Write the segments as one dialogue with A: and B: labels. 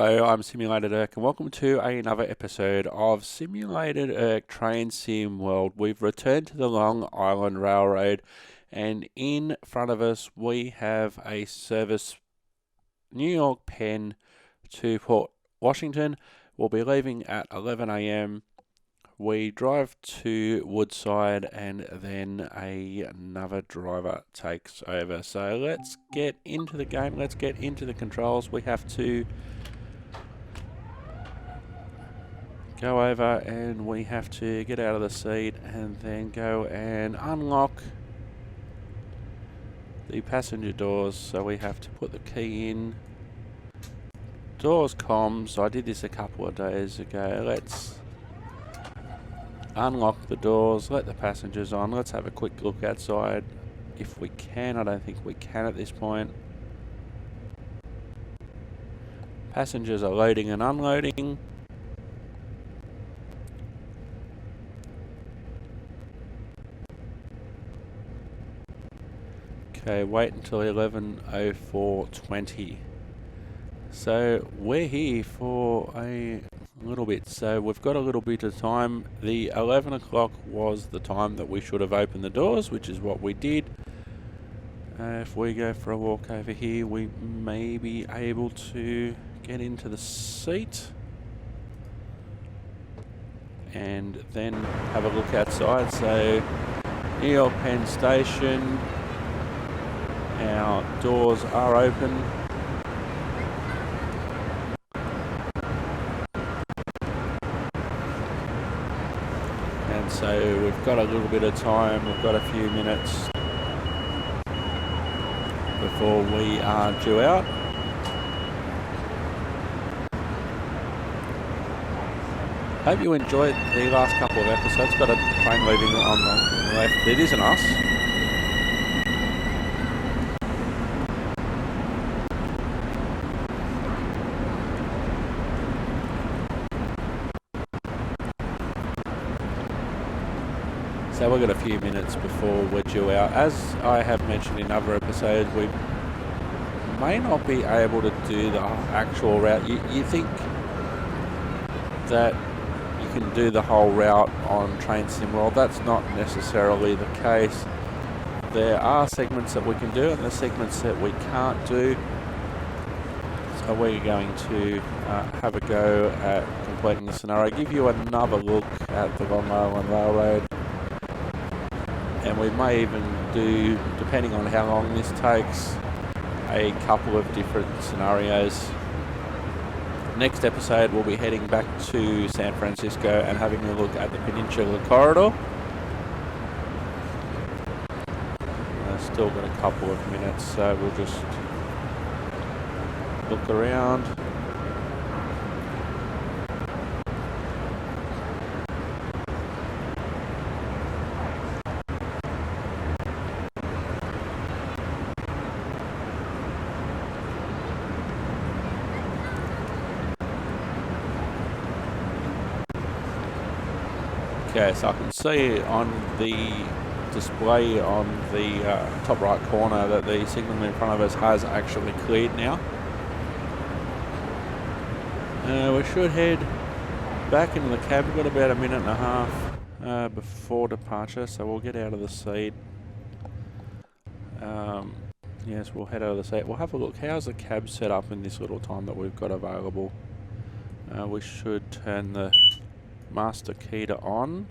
A: Hello, I'm Simulated Erk and welcome to another episode of Simulated Erk Train Sim World. We've returned to the Long Island Railroad and in front of us we have a service New York Penn to Port Washington. We'll be leaving at 11 a.m. We drive to Woodside and then another driver takes over. So let's get into the game, let's get into the controls. We have to go over and we have to get out of the seat and then go and unlock the passenger doors. So we have to put the key in. Doors comms, I did this a couple of days ago. Let's unlock the doors, let the passengers on. Let's have a quick look outside if we can. I don't think we can at this point. Passengers are loading and unloading. Okay, wait until 11:04:20. So we're here for a little bit. So we've got a little bit of time. The 11 o'clock was the time that we should have opened the doors, which is what we did. If we go for a walk over here, we may be able to get into the seat and then have a look outside. So New York Penn Station, our doors are open. And so we've got a little bit of time, we've got a few minutes before we are due out. Hope you enjoyed the last couple of episodes. Got a train leaving on the left. It isn't us. So we've got a few minutes before we're due out. As I have mentioned in other episodes, we may not be able to do the actual route. You think that you can do the whole route on Train Sim World. That's not necessarily the case. There are segments that we can do and there's segments that we can't do. So we're going to have a go at completing the scenario, give you another look at the Long Island Railroad. And we may even do, depending on how long this takes, a couple of different scenarios. Next episode, we'll be heading back to San Francisco and having a look at the Peninsula Corridor. Still got a couple of minutes, so we'll just look around. Okay, so I can see on the display on the top right corner that the signal in front of us has actually cleared now. We should head back into the cab. We've got about a minute and a half before departure, so we'll get out of the seat. Yes, we'll head out of the seat. We'll have a look. How's the cab set up in this little time that we've got available? We should turn the master key to on.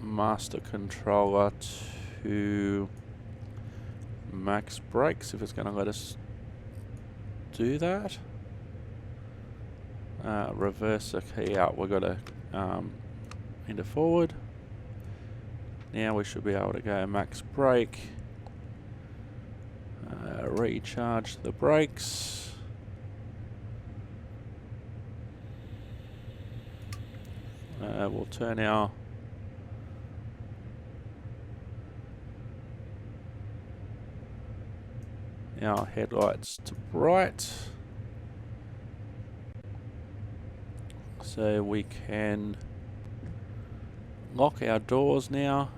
A: Master controller to max brakes, if it's going to let us do that. Reverse the key out. We've got to into forward. Now we should be able to go max brake. Recharge the brakes. We'll turn our headlights to bright so we can lock our doors now.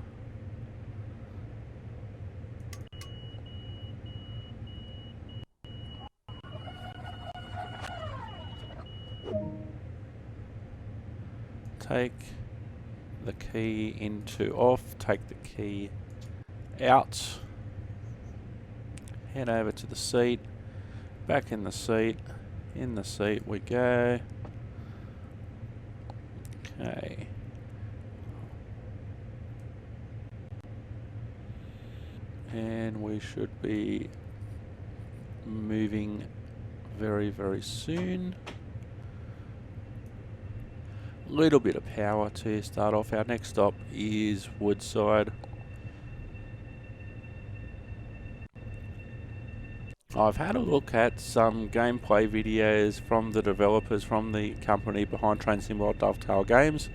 A: take the key into off, take the key out, head over to the seat, back in the seat we go. Okay. And we should be moving very, very soon. Little bit of power to start off. Our next stop is Woodside. I've had a look at some gameplay videos from the developers from the company behind Train Sim World Dovetail Games.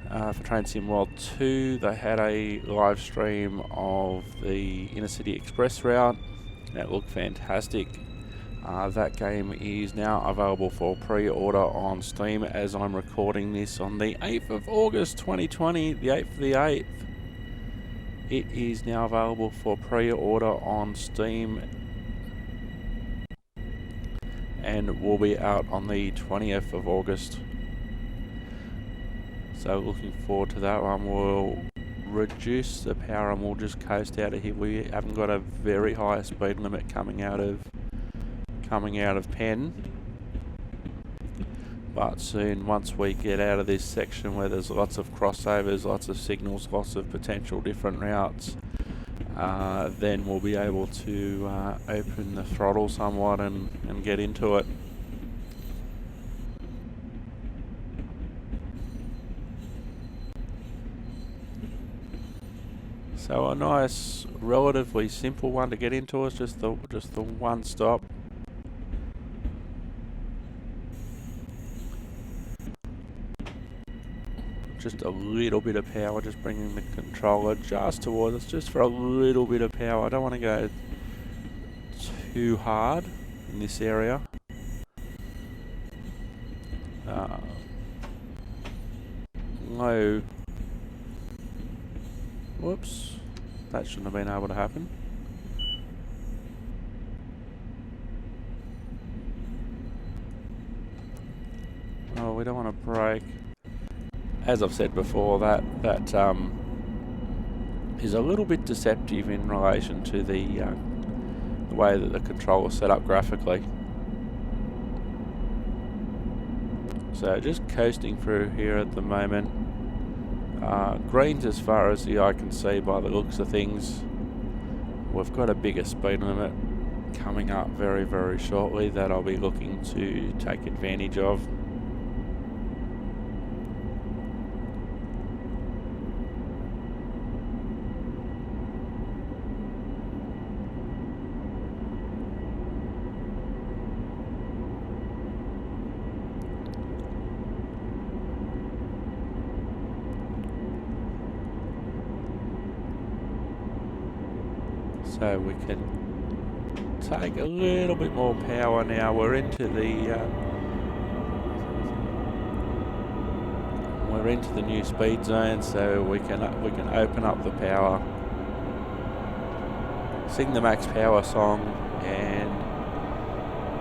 A: For Train Sim World 2, they had a live stream of the Inner City Express route. That looked fantastic. That game is now available for pre-order on Steam as I'm recording this on the 8th of August 2020, the 8th of the 8th. It is now available for pre-order on Steam and will be out on the 20th of August. So looking forward to that one. We'll reduce the power and we'll just coast out of here. We haven't got a very high speed limit coming out of Penn, but soon, once we get out of this section where there's lots of crossovers, lots of signals, lots of potential different routes, then we'll be able to open the throttle somewhat and get into it. So a nice, relatively simple one to get into is just the one stop. Just a little bit of power, just bringing the controller just towards us, just for a little bit of power. I don't want to go too hard in this area. Low. Whoops. That shouldn't have been able to happen. Oh, we don't want to brake. As I've said before, that is a little bit deceptive in relation to the way that the controller is set up graphically. So just coasting through here at the moment. Greens as far as the eye can see by the looks of things. We've got a bigger speed limit coming up very, very shortly that I'll be looking to take advantage of. So we can take a little bit more power now. We're into the new speed zone, so we can open up the power, sing the max power song, and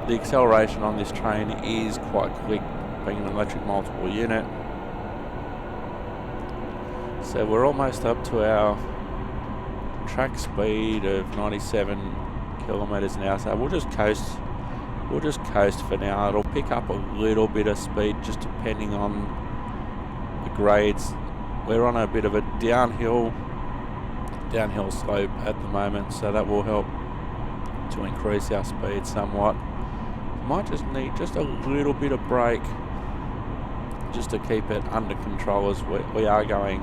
A: the acceleration on this train is quite quick, being an electric multiple unit. So we're almost up to our track speed of 97 kilometers an hour, so we'll just coast for now. It'll pick up a little bit of speed just depending on the grades. We're on a bit of a downhill slope at the moment, so that will help to increase our speed somewhat. Might just need just a little bit of brake just to keep it under control as we are going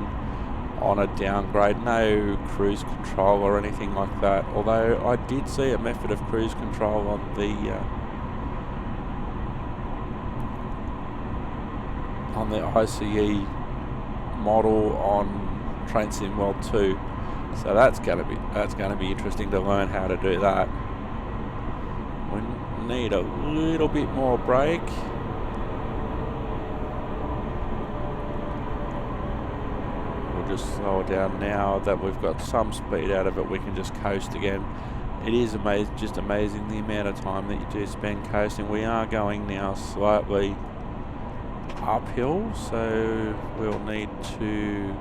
A: on a downgrade. No cruise control or anything like that, although I did see a method of cruise control on the ICE model on Train Sim World 2, so that's going to be interesting to learn how to do that. We need a little bit more brake. Just slow it down. Now that we've got some speed out of it, we can just coast again. It is just amazing the amount of time that you do spend coasting. We are going now slightly uphill, so we'll need to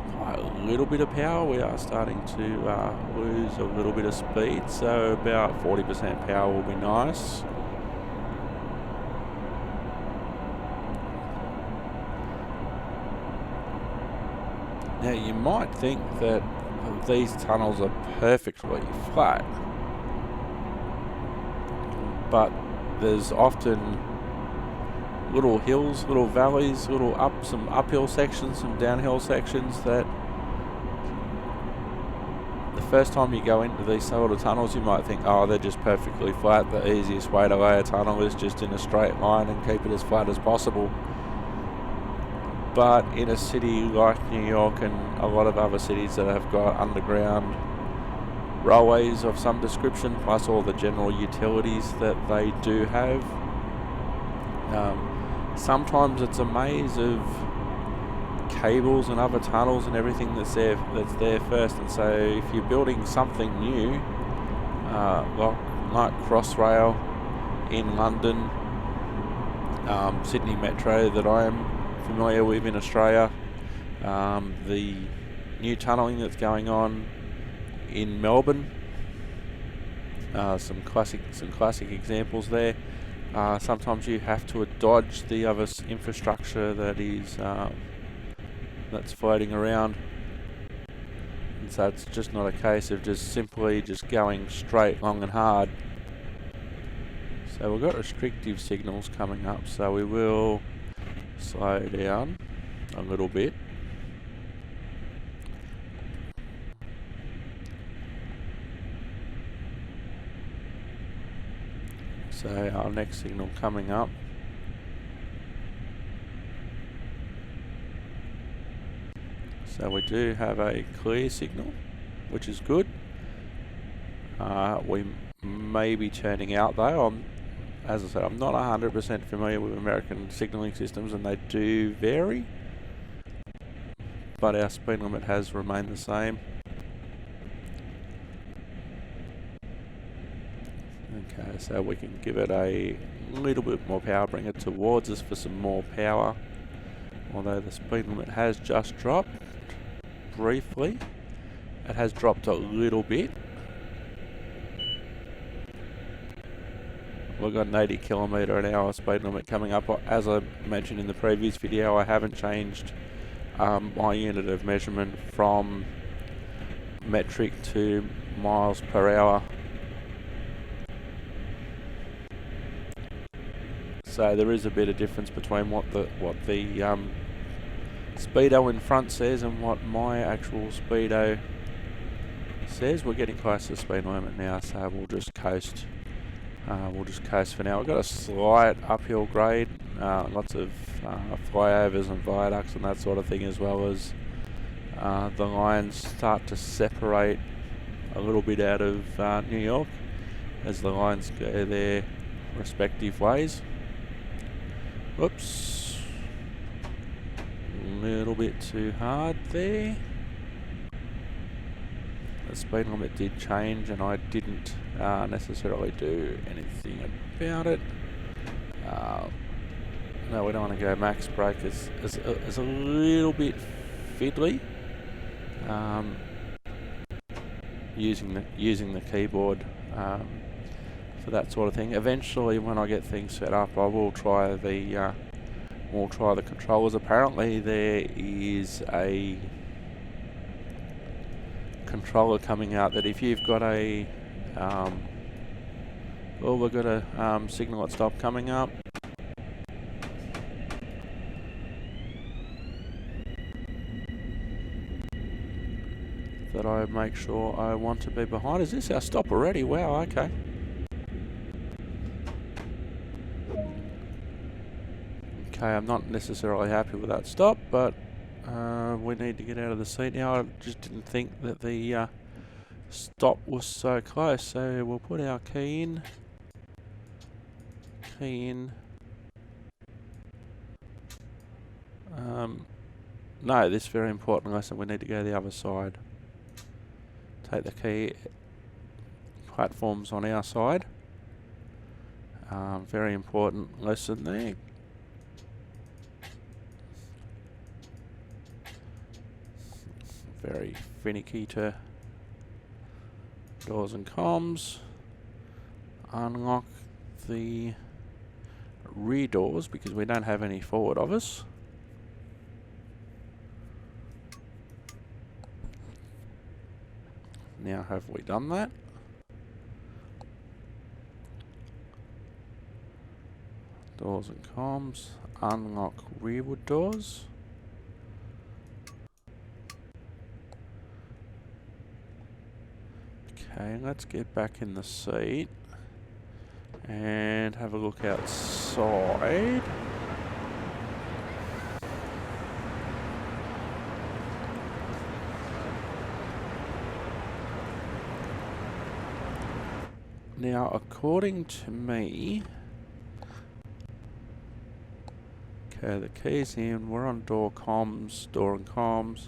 A: apply a little bit of power. We are starting to lose a little bit of speed, so about 40% power will be nice. Now you might think that these tunnels are perfectly flat, but there's often little hills, little valleys, some uphill sections, some downhill sections that the first time you go into these sort of tunnels you might think, oh, they're just perfectly flat. The easiest way to lay a tunnel is just in a straight line and keep it as flat as possible. But in a city like New York and a lot of other cities that have got underground railways of some description, plus all the general utilities that they do have, sometimes it's a maze of cables and other tunnels and everything that's there first. And so if you're building something new, like Crossrail in London, Sydney Metro that I am familiar with in Australia, the new tunnelling that's going on in Melbourne, some classic examples there. Sometimes you have to dodge the other infrastructure that is that's floating around, and so it's just not a case of simply going straight, long and hard. So we've got restrictive signals coming up, so we will slow down a little bit. So our next signal coming up. So we do have a clear signal, which is good. We may be turning out though. As I said, I'm not 100% familiar with American signalling systems and they do vary, but our speed limit has remained the same. Okay, so we can give it a little bit more power, bring it towards us for some more power, although the speed limit has just dropped briefly. It has dropped a little bit. We've got an 80 km/h speed limit coming up. As I mentioned in the previous video, I haven't changed my unit of measurement from metric to miles per hour. So there is a bit of difference between what the speedo in front says and what my actual speedo says. We're getting close to the speed limit now, so we'll just coast. We'll just coast for now. We've got a slight uphill grade, lots of flyovers and viaducts and that sort of thing, as well as the lines start to separate a little bit out of New York as the lines go their respective ways. Whoops, a little bit too hard there. The speed limit did change and I didn't necessarily do anything about it. No, we don't want to go max brake. It's a little bit fiddly. Using the keyboard for that sort of thing. Eventually, when I get things set up, I will try the controllers. Apparently, there is a controller coming out that if you've got a well, we've got a signal at stop coming up. That I make sure I want to be behind. Is this our stop already? Wow, okay. Okay, I'm not necessarily happy with that stop, but we need to get out of the seat now. I just didn't think that the stop was so close, so we'll put our key in. No, this is very important lesson. We need to go the other side. Take the key platforms on our side. Very important lesson there. very finicky to doors and comms. Unlock the rear doors because we don't have any forward of us. Now have we done that? Doors and comms. Unlock rearward doors. Okay, let's get back in the seat and have a look outside. Now, according to me, okay, the key's in, we're on door and comms.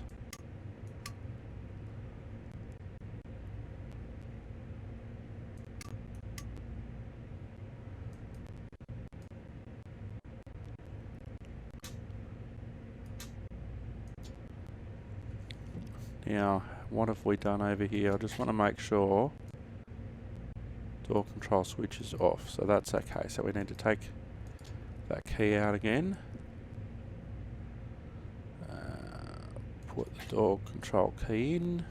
A: Now, what have we done over here? I just want to make sure door control switch is off, so that's okay. So we need to take that key out again. Put the door control key in.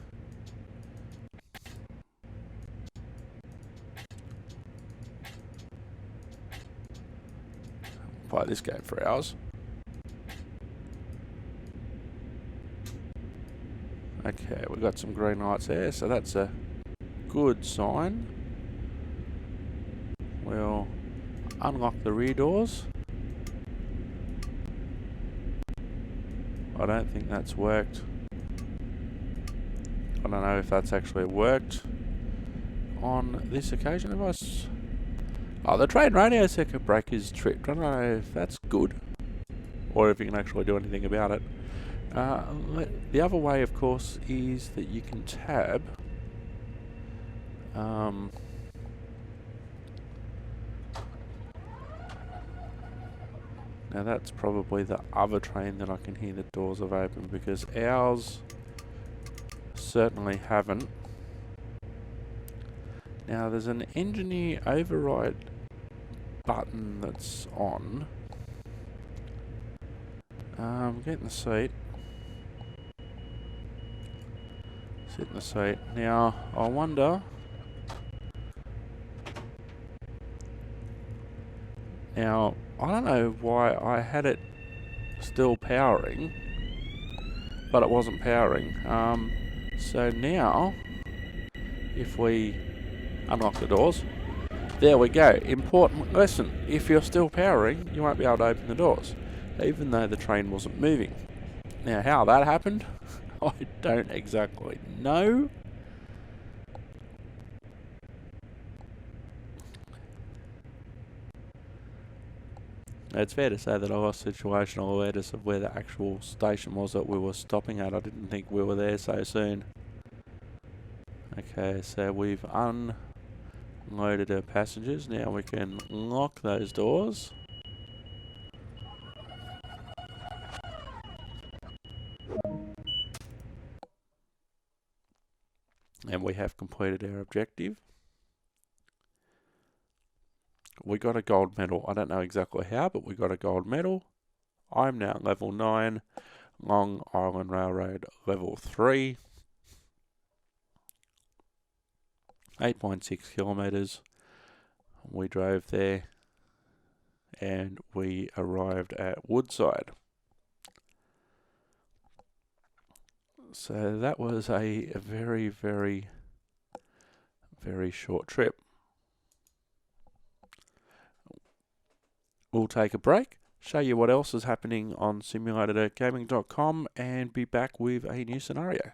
A: Play this game for hours. Okay, we've got some green lights there, so that's a good sign. We'll unlock the rear doors. I don't think that's worked. I don't know if that's actually worked on this occasion. Oh, the train radio circuit breaker is tripped. I don't know if that's good or if you can actually do anything about it. The other way, of course, is that you can tab. Now that's probably the other train that I can hear the doors have opened, because ours certainly haven't. Now there's an engineer override button that's on. Get in the seat. Sit in the seat. Now I wonder. Now I don't know why I had it still powering, but it wasn't powering. So now, if we unlock the doors, there we go. Important lesson: if you're still powering, you won't be able to open the doors, even though the train wasn't moving. Now, how that happened, I don't exactly know. It's fair to say that I lost situational awareness of where the actual station was that we were stopping at. I didn't think we were there so soon. Okay, so we've unloaded our passengers. Now we can lock those doors. And we have completed our objective. We got a gold medal. I don't know exactly how, but we got a gold medal. I'm now level 9, Long Island Railroad level 3. 8.6 kilometres. We drove there and we arrived at Woodside. So that was a very, very, very short trip. We'll take a break, show you what else is happening on SimulatedErkGaming.com, and be back with a new scenario.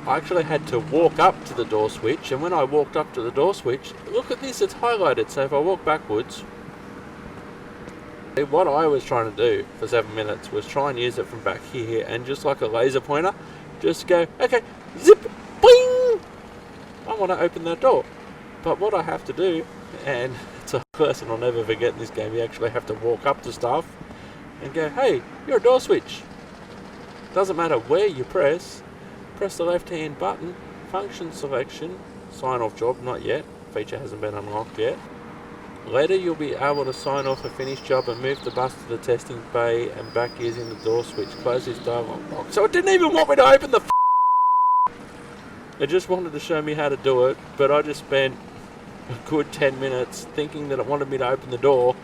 A: I actually had to walk up to the door switch, and when I walked up to the door switch, look at this, it's highlighted. So if I walk backwards, what I was trying to do for 7 minutes was try and use it from back here, and just like a laser pointer, just go, okay, zip, bling! I want to open that door. But what I have to do, and it's a Lesson I'll never forget in this game. You actually have to walk up to stuff and go, hey, you're a door switch. Doesn't matter where you press the left hand button, function selection, sign off job, not yet, feature hasn't been unlocked yet. Later you'll be able to sign off a finished job and move the bus to the testing bay and back using the door switch. Close this dialog box. So it didn't even want me to open the it just wanted to show me how to do it, but I just spent a good 10 minutes thinking that it wanted me to open the door,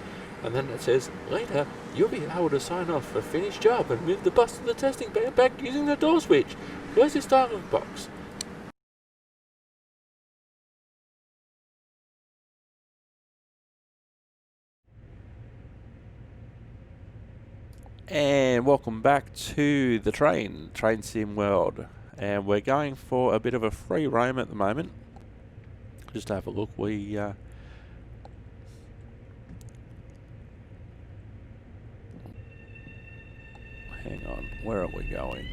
A: and then it says, later, you'll be able to sign off a finished job and move the bus to the testing bay back using the door switch. Close this dialog box. And welcome back to the train sim world, and we're going for a bit of a free roam at the moment. Just to have a look, we hang on, where are we going?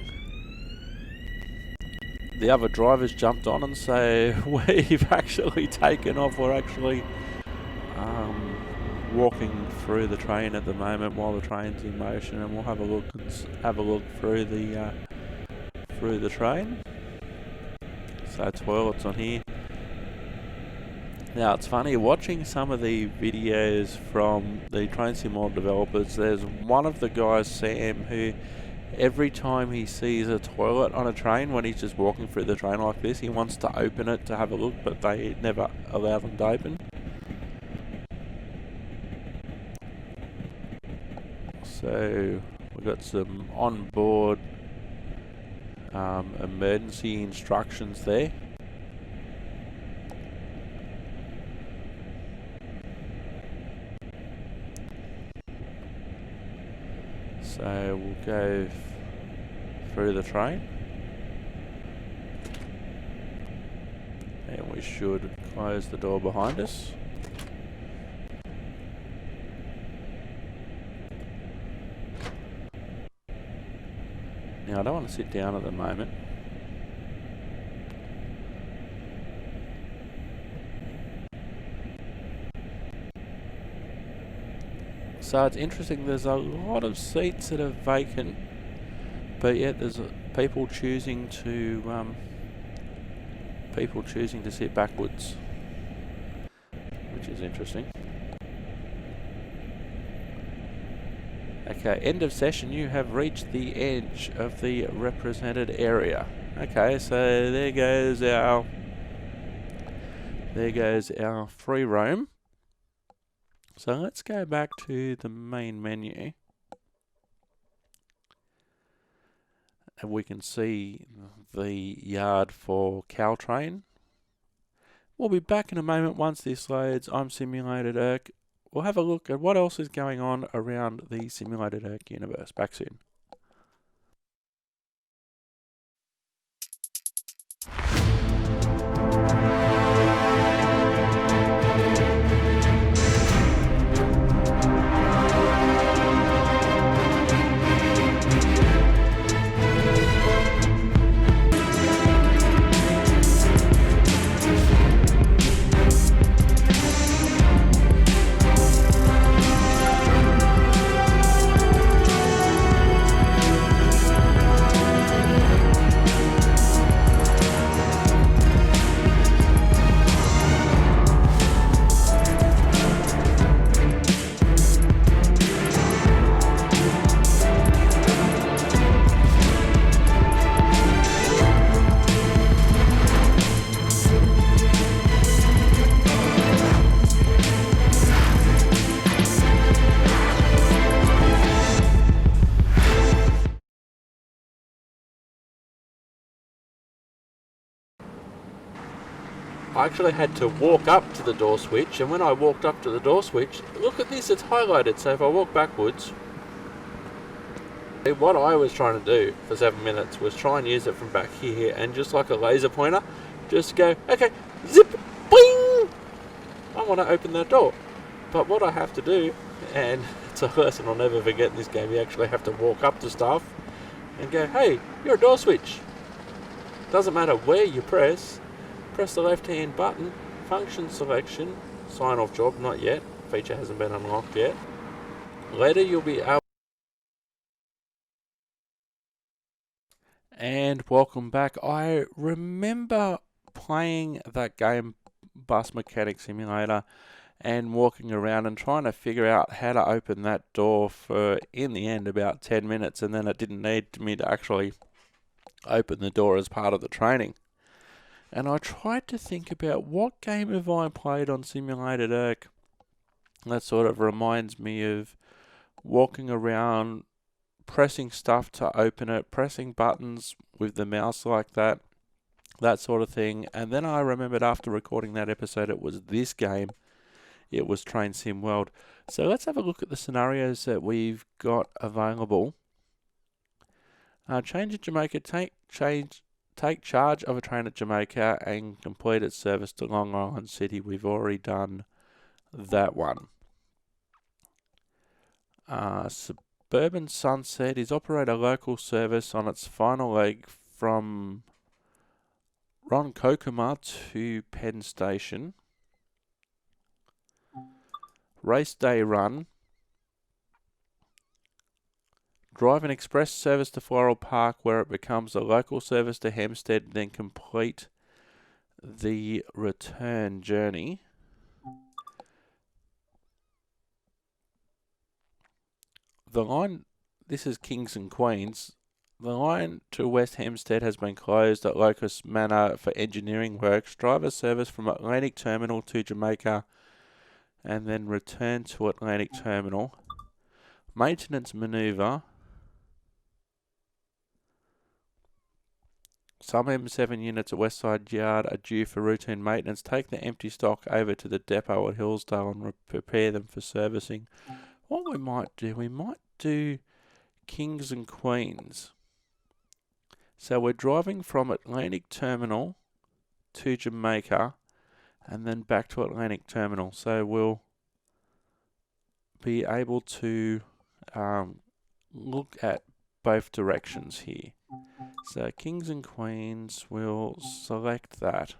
A: The other drivers jumped on, and so we've actually taken off. We're actually walking through the train at the moment while the train's in motion, and we'll have a look through the train. So toilets on here. Now it's funny watching some of the videos from the train sim world developers. There's one of the guys, Sam, who every time he sees a toilet on a train, when he's just walking through the train like this, he wants to open it to have a look, but they never allow them to open. So we've got some on-board emergency instructions there. So we'll go through the train, and we should close the door behind us. Now I don't want to sit down at the moment. So it's interesting, there's a lot of seats that are vacant, but yet there's people choosing to sit backwards, which is interesting. Okay, end of session. You have reached the edge of the represented area. Okay, so there goes our free roam. So let's go back to the main menu, and we can see the yard for Caltrain. We'll be back in a moment once this loads. I'm Simulated Erk. We'll have a look at what else is going on around the Simulated Erk universe. Back soon. I actually had to walk up to the door switch, and when I walked up to the door switch, look at this, it's highlighted. So if I walk backwards, what I was trying to do for 7 minutes was try and use it from back here, and just like a laser pointer, just go, okay, zip, bling! I want to open that door. But what I have to do, and it's a lesson I'll never forget in this game, you actually have to walk up to stuff and go, hey, you're a door switch. Doesn't matter where you press the left hand button, function selection, sign off job, not yet, feature hasn't been unlocked yet. Later you'll be able... And welcome back. I remember playing that game, Bus Mechanic Simulator, and walking around and trying to figure out how to open that door for, in the end, about 10 minutes, and then it didn't need me to actually open the door as part of the training. And I tried to think about what game have I played on Simulated Erk that sort of reminds me of walking around, pressing stuff to open it, pressing buttons with the mouse like that sort of thing. And then I remembered after recording that episode it was this game. It was Train Sim World. So let's have a look at the scenarios that we've got available. Change at Jamaica, take charge of a train at Jamaica and complete its service to Long Island City. We've already done that one. Suburban Sunset is operate a local service on its final leg from Ronkonkoma to Penn Station. Race day run. Drive an express service to Floral Park where it becomes a local service to Hempstead, then complete the return journey. The line, this is Kings and Queens. The line to West Hempstead has been closed at Locust Manor for engineering works. Drive a service from Atlantic Terminal to Jamaica and then return to Atlantic Terminal. Maintenance manoeuvre. Some M7 units at Westside Yard are due for routine maintenance. Take the empty stock over to the depot at Hillsdale and prepare them for servicing. What we might do Kings and Queens. So we're driving from Atlantic Terminal to Jamaica and then back to Atlantic Terminal. So we'll be able to look at both directions here. So Kings and Queens, we'll select that.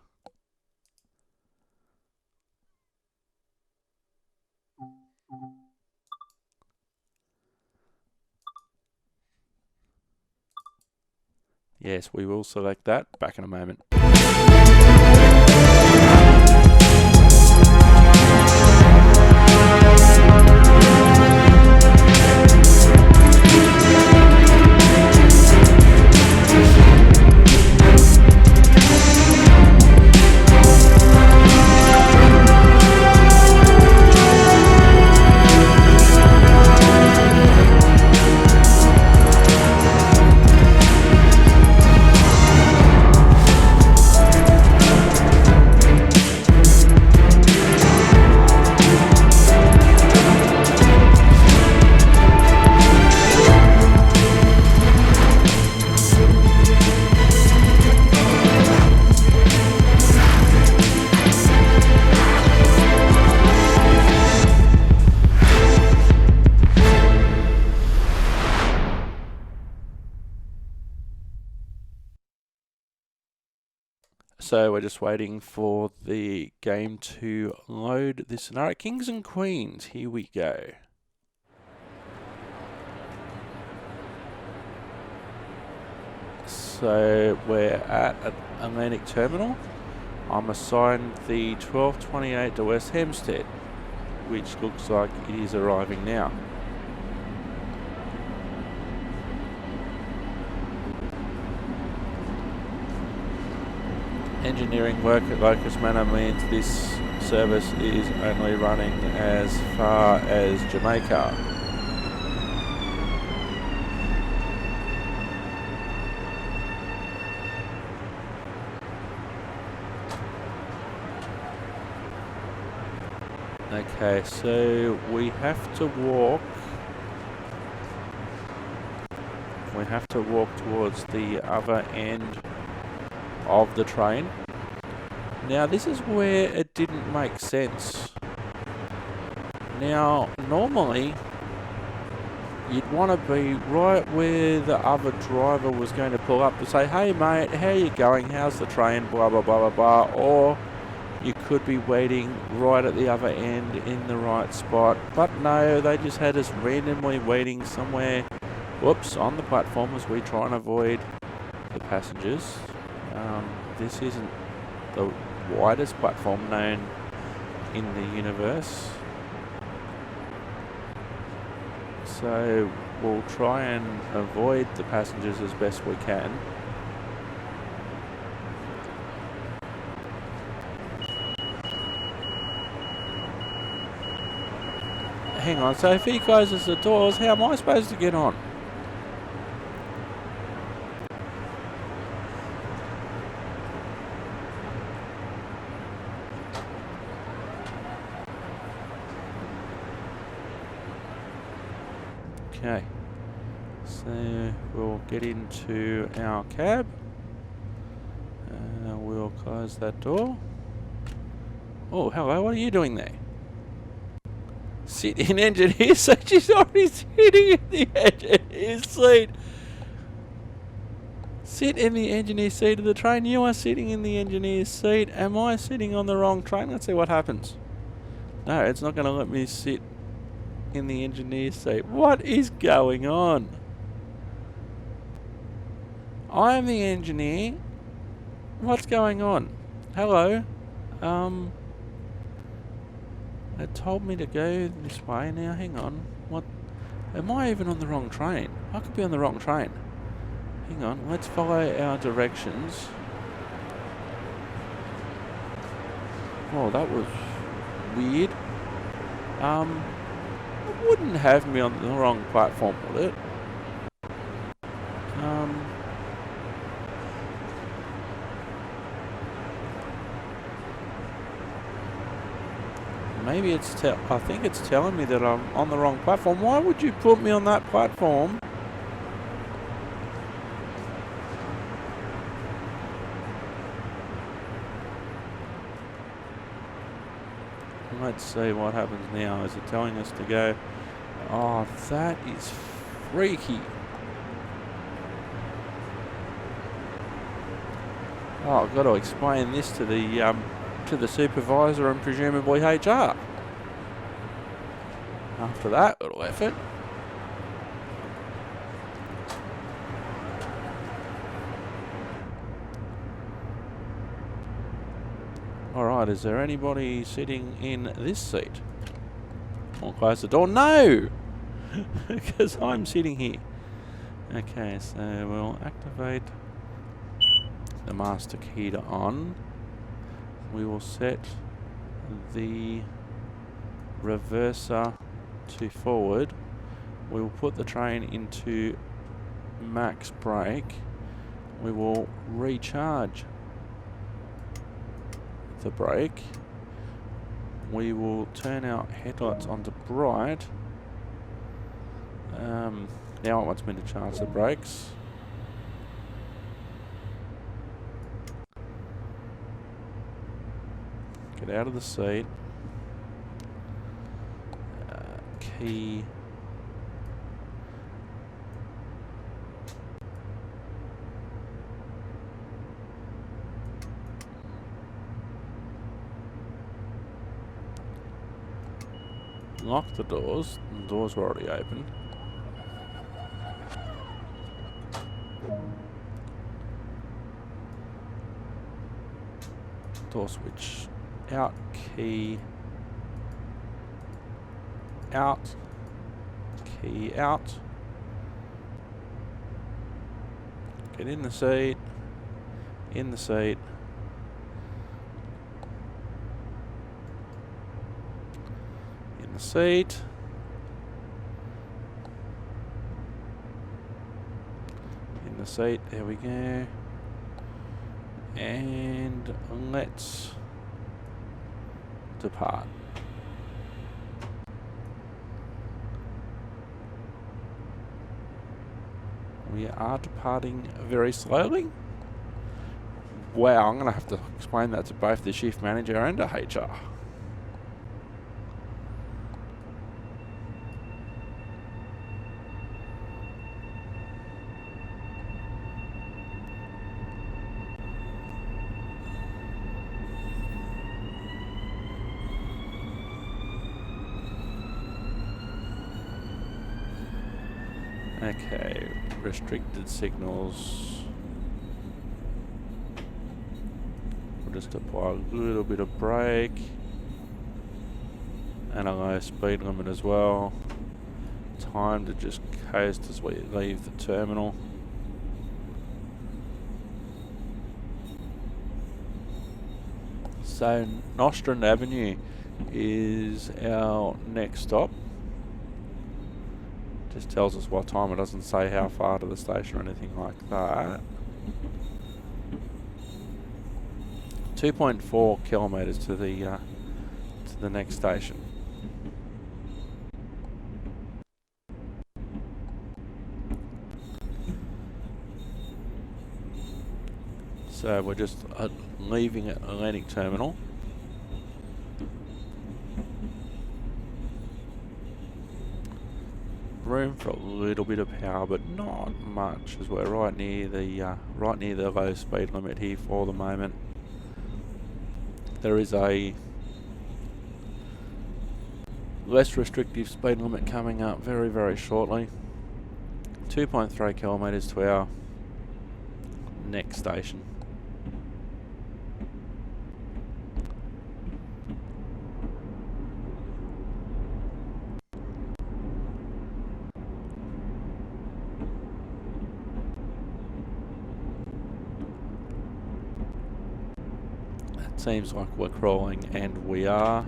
A: Yes, we will select that. Back in a moment. So we're just waiting for the game to load this scenario. Kings and Queens, here we go. So we're at Atlantic Terminal. I'm assigned the 1228 to West Hempstead, which looks like it is arriving now. Engineering work at Locust Manor means this service is only running as far as Jamaica. Okay, so we have to walk. We have to walk towards the other end of the train. Now this is where it didn't make sense. Now normally you'd want to be right where the other driver was going to pull up to say, hey mate, how you going, how's the train, blah blah blah blah blah, or You could be waiting right at the other end in the right spot. But no, they just had us randomly waiting somewhere, whoops, on the platform as we try and avoid the passengers. This isn't the widest platform known in the universe. So we'll try and avoid the passengers as best we can. Hang on, so if he closes the doors, how am I supposed to get on? Okay, so we'll get into our cab. We'll close that door. Oh, hello, what are you doing there? Sit in engineer seat. She's already sitting in the engineer seat. Sit in the engineer seat of the train. You are sitting in the engineer's seat. Am I sitting on the wrong train? Let's see what happens. No, it's not going to let me sit in the engineer's seat. What is going on? I am the engineer. What's going on? Hello. It told me to go this way. Now, hang on. What? Am I even on the wrong train? I could be on the wrong train. Hang on. Let's follow our directions. Oh, that was weird. It wouldn't have me on the wrong platform, would it? Maybe it's I think it's telling me that I'm on the wrong platform. Why would you put me on that platform? Let's see what happens now. Is it telling us to go? Oh, that is freaky. Oh, I've got to explain this to the supervisor and presumably HR. After that little effort. Alright, is there anybody sitting in this seat? I'll close the door. No! Because I'm sitting here. Okay, so we'll activate the master key to on. We will set the reverser to forward. We will put the train into max brake. We will recharge the brake. We will turn our headlights onto bright. Now it wants me to charge the brakes. Get out of the seat. Key. Lock the doors. The doors were already open. Door switch. Out, key, out, key out. Get in the seat, in the seat. In the seat. In the seat, there we go. And let's depart. We are departing very slowly. Wow, I'm going to have to explain that to both the shift manager and to HR. Okay, restricted signals. We'll just apply a little bit of brake and a low speed limit as well. Time to just coast as we leave the terminal. So Nostrand Avenue is our next stop. Just tells us what time. It doesn't say how far to the station or anything like that. 2.4 kilometres to the next station. So we're just leaving Atlantic Terminal. Room for a little bit of power, but not much, as we're right near the low speed limit here for the moment. There is a less restrictive speed limit coming up very, very shortly. 2.3 kilometres to our next station. Seems like we're crawling, and we are.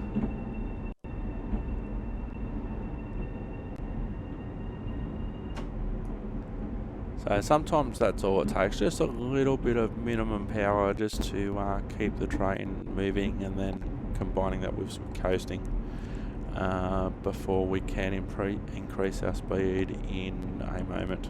A: So sometimes that's all it takes, just a little bit of minimum power just to keep the train moving, and then combining that with some coasting before we can increase our speed in a moment.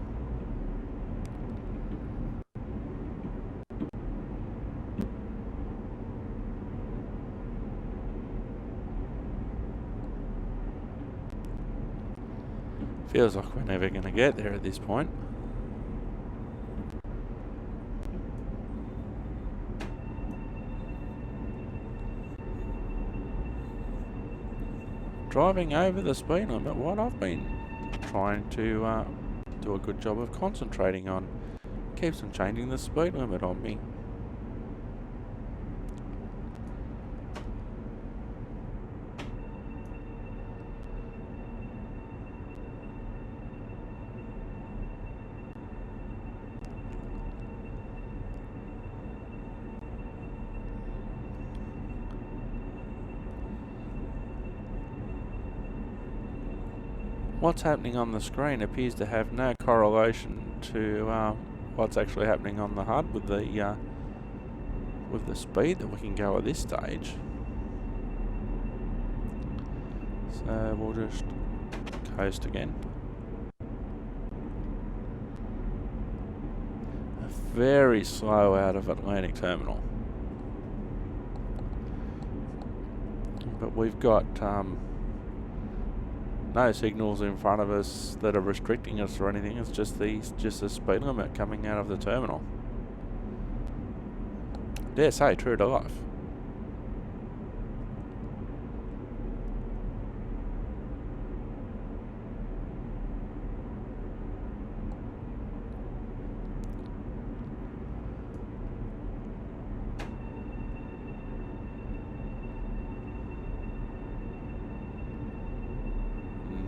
A: Feels like we're never going to get there at this point. Driving over the speed limit, what I've been trying to do a good job of concentrating on, keeps on changing the speed limit on me. What's happening on the screen appears to have no correlation to what's actually happening on the HUD with the speed that we can go at this stage. So we'll just coast again. Very slow out of Atlantic Terminal, but we've got no signals in front of us that are restricting us or anything. It's just the speed limit coming out of the terminal. Dare say, true to life.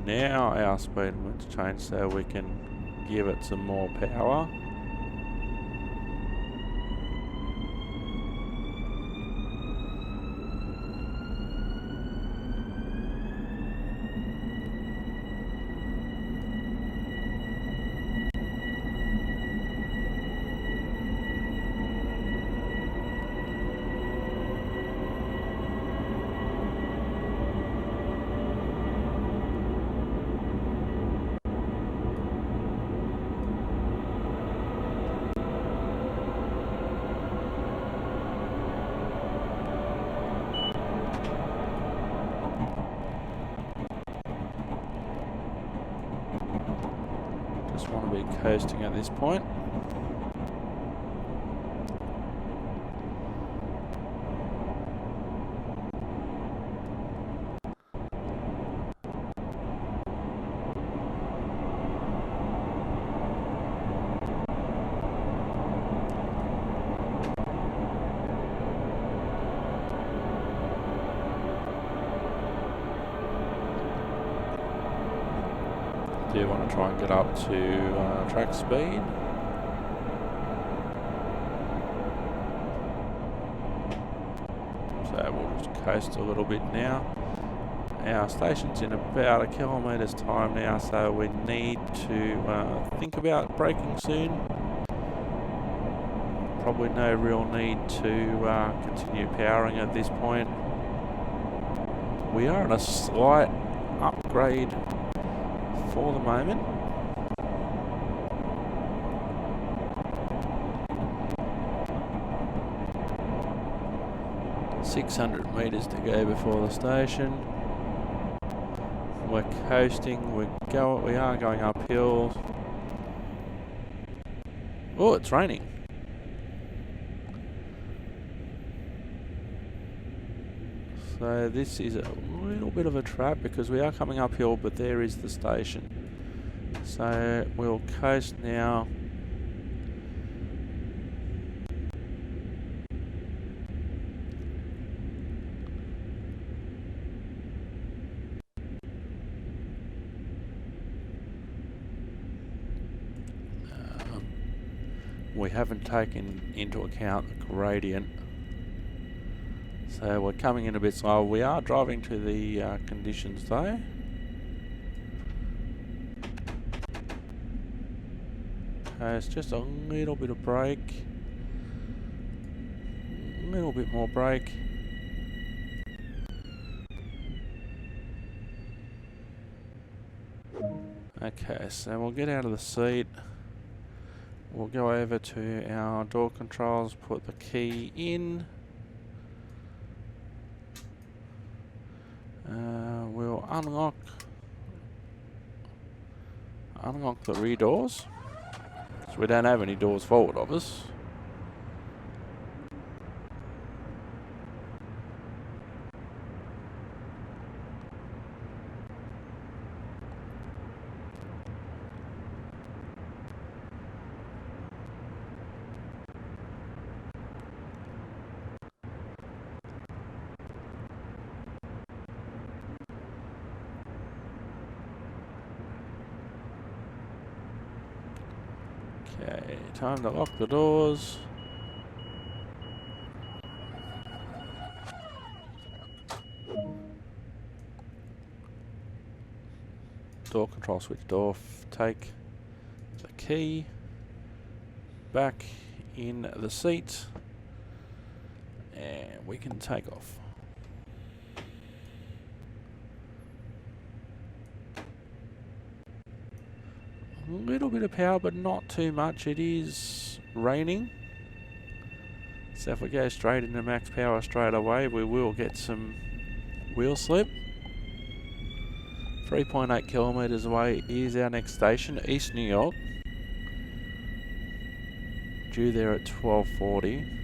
A: Now our speed limit's changed so we can give it some more power. Just want to be coasting at this point. Do want to try and get up to track speed. So we'll just coast a little bit now. Our station's in about a kilometre's time now, so we need to think about braking soon. Probably no real need to continue powering at this point. We are on a slight upgrade for the moment. $600 meters to go before the station. We're coasting. We are going uphill. Oh, it's raining. So this is a little bit of a trap because we are coming uphill, but there is the station. So we'll coast now. We haven't taken into account the gradient. So we're coming in a bit slow. We are driving to the conditions though. It's just a little bit of brake. A little bit more brake. Okay, so we'll get out of the seat. We'll go over to our door controls, put the key in. We'll unlock the rear doors. So we don't have any doors forward of us. Okay, time to lock the doors. Door control switched off. Take the key back in the seat and we can take off. A little bit of power, but not too much. It is raining, so if we go straight into max power straight away, we will get some wheel slip. 3.8 kilometres away is our next station, East New York. Due there at 12:40.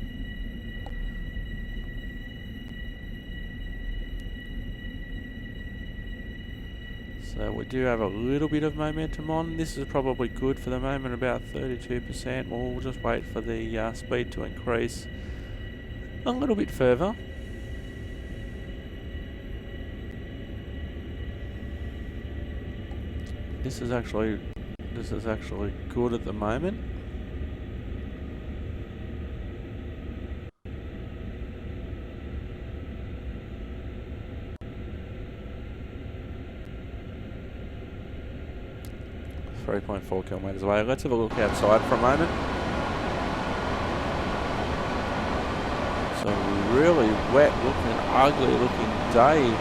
A: So we do have a little bit of momentum on. This is probably good for the moment, about 32%. We'll just wait for the speed to increase a little bit further. This is actually good at the moment. .4 kilometres away. Let's have a look outside for a moment. So really wet looking, ugly looking day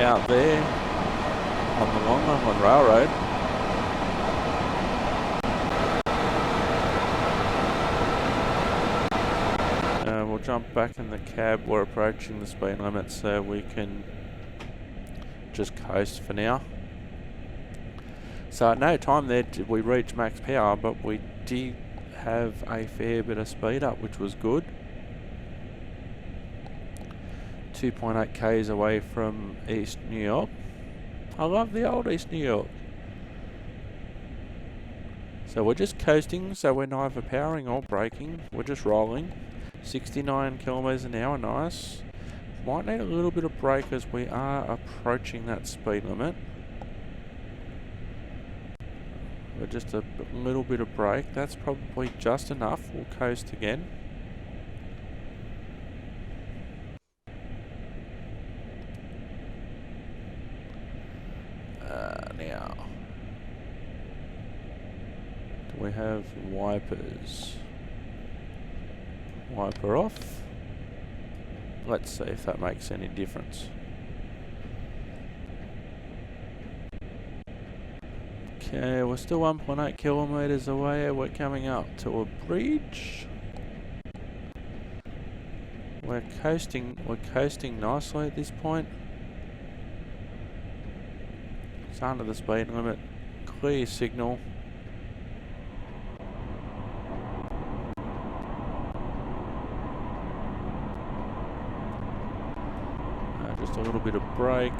A: out there on the Long Island Railroad. We'll jump back in the cab. We're approaching the speed limit, so we can just coast for now. So at no time there did we reach max power, but we did have a fair bit of speed up, which was good. 2.8 k's away from East New York. I love the old East New York. So we're just coasting, so we're neither powering or braking. We're just rolling. 69 kilometres an hour, nice. Might need a little bit of brake as we are approaching that speed limit. So just a little bit of brake. That's probably just enough. We'll coast again. Now, do we have wipers? Wiper off. Let's see if that makes any difference. Okay, we're still 1.8 kilometers away. We're coming up to a bridge. We're coasting nicely at this point. It's under the speed limit. Clear signal. Just a little bit of brake.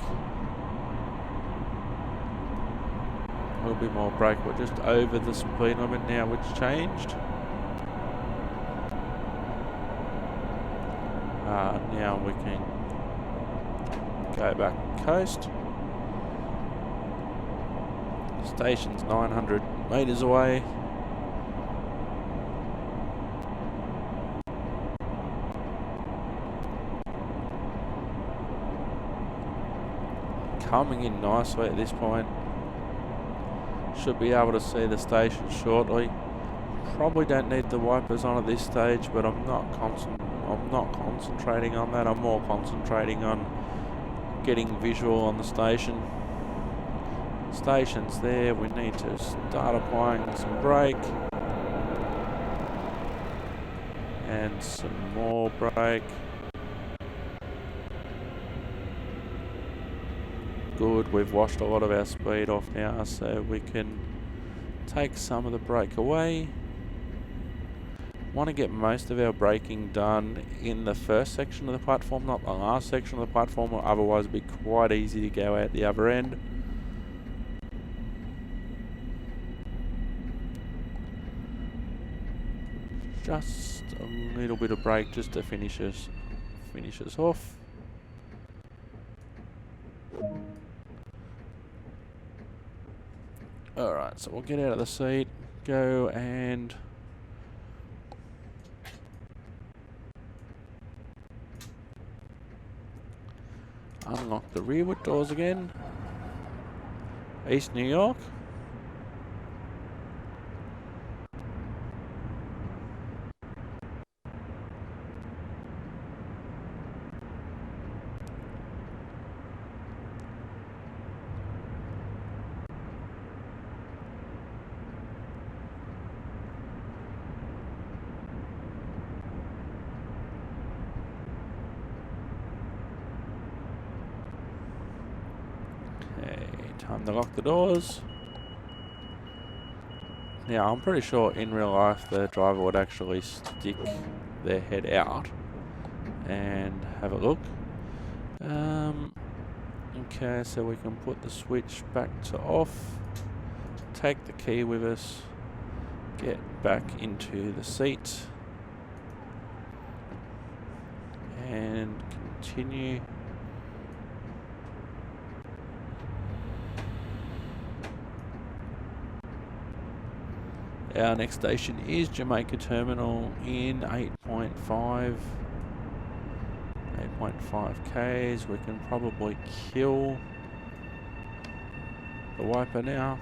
A: A little bit more brake. We're just over the speed limit now, which changed. Now we can go back and coast. Station's 900 meters away. Coming in nicely at this point. Should be able to see the station shortly. Probably don't need the wipers on at this stage, but I'm not concentrating on that. I'm more concentrating on getting visual on the station. Station's there. We need to start applying some brake and some more brake. Good, we've washed a lot of our speed off now, so we can take some of the brake away. Want to get most of our braking done in the first section of the platform, not the last section of the platform, or otherwise it'd be quite easy to go out the other end. Just a little bit of brake just to finish us off. Alright, so we'll get out of the seat, go and unlock the rearward doors again. East New York. Time to lock the doors. Now, I'm pretty sure in real life the driver would actually stick their head out and have a look. Okay, so we can put the switch back to off, take the key with us, get back into the seat, and continue. Our next station is Jamaica Terminal in 8.5 Ks. We can probably kill the wiper now.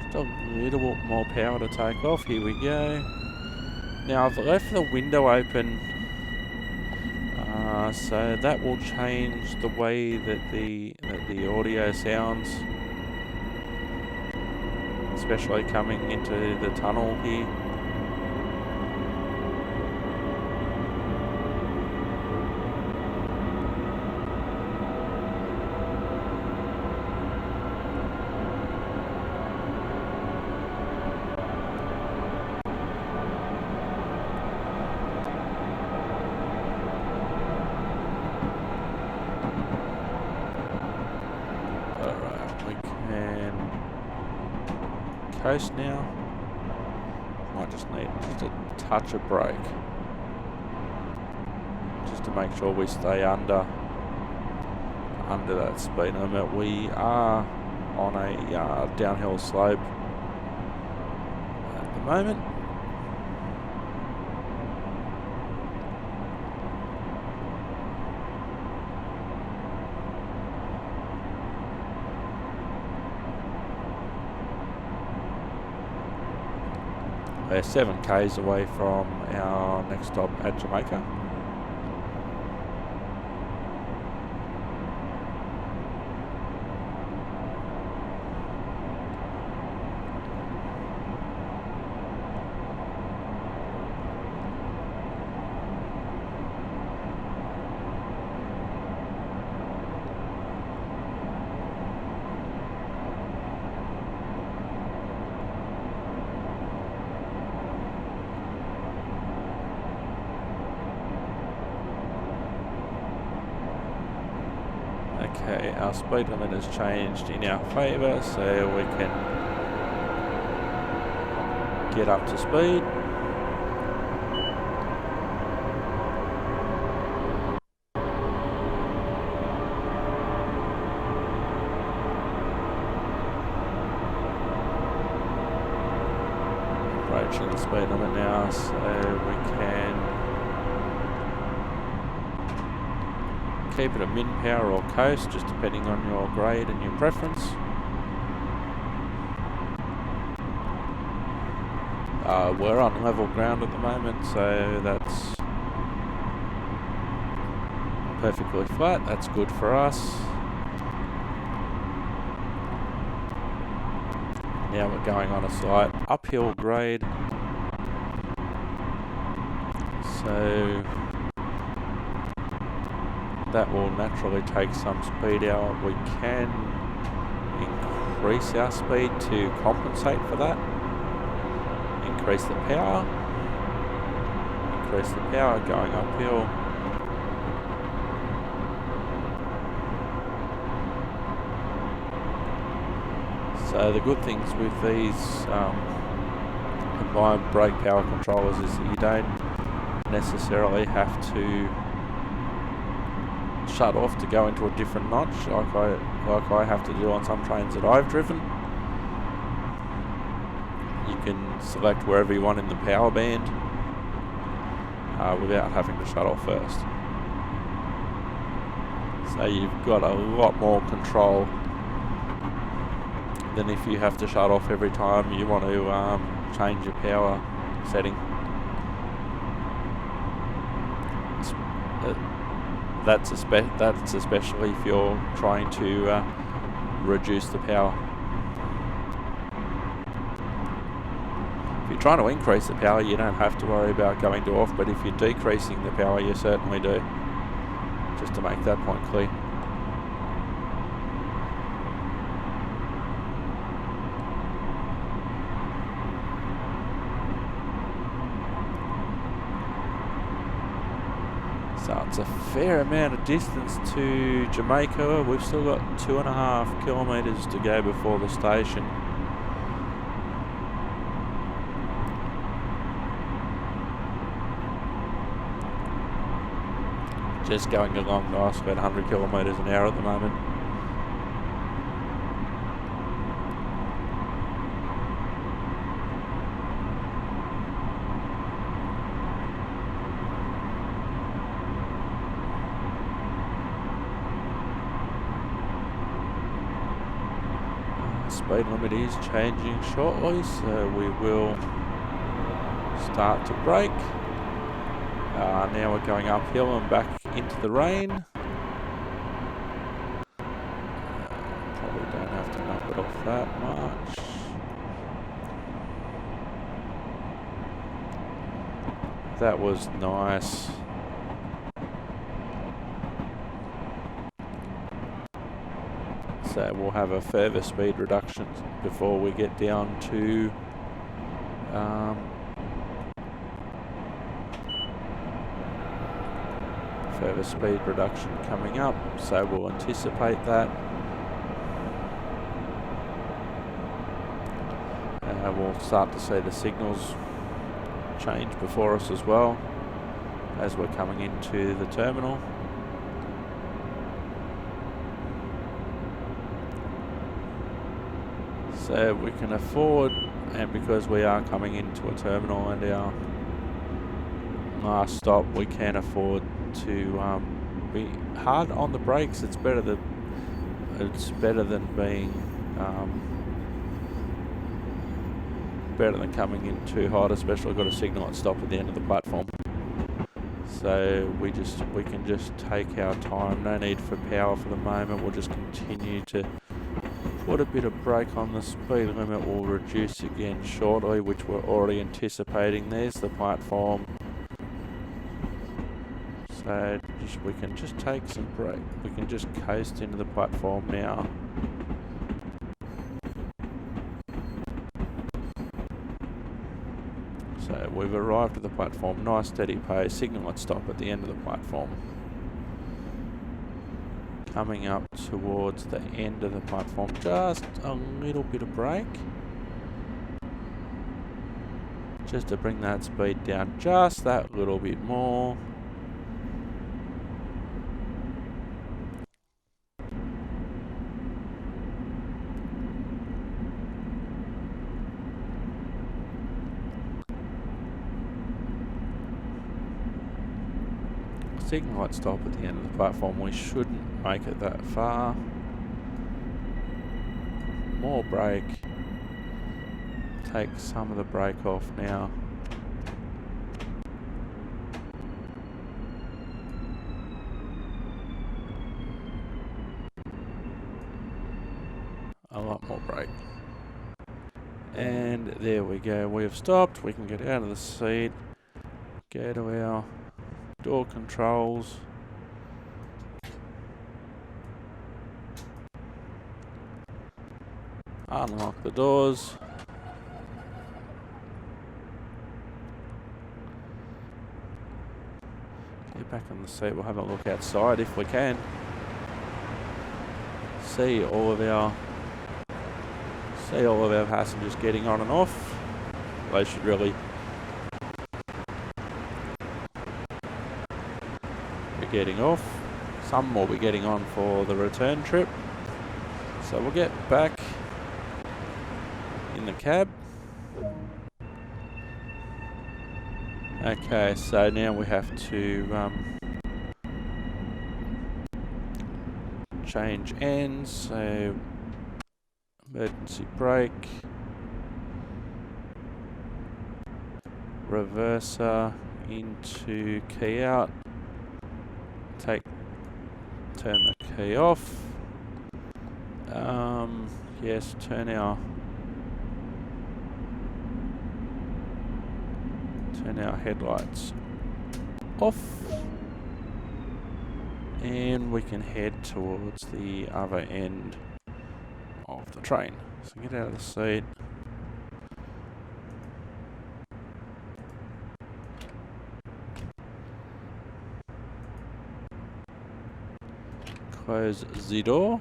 A: Just a little bit more power to take off. Here we go. Now I've left the window open, so that will change the way that the audio sounds, especially coming into the tunnel here. Coast now. Might just need just a touch of brake, just to make sure we stay under under that speed limit. We are on a downhill slope at the moment. We're 7 k's away from our next stop at Jamaica. Okay, our speed limit has changed in our favour, so we can get up to speed. Approaching the speed limit now, so we can keep it a min power or coast, just depending on your grade and your preference. We're on level ground at the moment, so that's perfectly flat. That's good for us. Now we're going on a slight uphill grade, so that will naturally take some speed out. We can increase our speed to compensate for that. Increase the power. Increase the power going uphill. So the good things with these combined brake power controllers is that you don't necessarily have to shut off to go into a different notch like I have to do on some trains that I've driven. You can select wherever you want in the power band without having to shut off first. So you've got a lot more control than if you have to shut off every time you want to change your power setting. That's especially if you're trying to reduce the power. If you're trying to increase the power, you don't have to worry about going to off, but if you're decreasing the power, you certainly do. Just to make that point clear. So it's a fair amount of distance to Jamaica. We've still got 2.5 kilometres to go before the station. Just going along nice, about 100 kilometres an hour at the moment. Speed limit is changing shortly, so we will start to brake. Now we're going uphill and back into the rain. Probably don't have to knock it off that much. That was nice. So we'll have a further speed reduction before we get down to further speed reduction coming up, so we'll anticipate that. We'll start to see the signals change before us as well as we're coming into the terminal. So we can afford, and because we are coming into a terminal and our last stop, we can afford to be hard on the brakes. It's better than being better than coming in too hot, especially got a signal at stop at the end of the platform. So we can just take our time. No need for power for the moment. We'll just continue to put a bit of brake on. The speed limit will reduce again shortly, which we're already anticipating. There's the platform. So we can just take some brake. We can just coast into the platform now. So we've arrived at the platform. Nice steady pace. Signal at stop at the end of the platform. Coming up towards the end of the platform. Just a little bit of brake. Just to bring that speed down just that little bit more. Signal light stop at the end of the platform. We shouldn't make it that far. More brake. Take some of the brake off now. A lot more brake. And there we go. We have stopped. We can get out of the seat. Go to our door controls. Unlock the doors. Get back on the seat. We'll have a look outside if we can. See all of our passengers getting on and off. They should really be getting off. Some will be getting on for the return trip. So we'll get back in the cab. Okay, so now we have to change ends. So emergency brake, reverser into key out, turn the key off. Yes, turn our headlights off, and we can head towards the other end of the train. So get out of the seat. Close the door.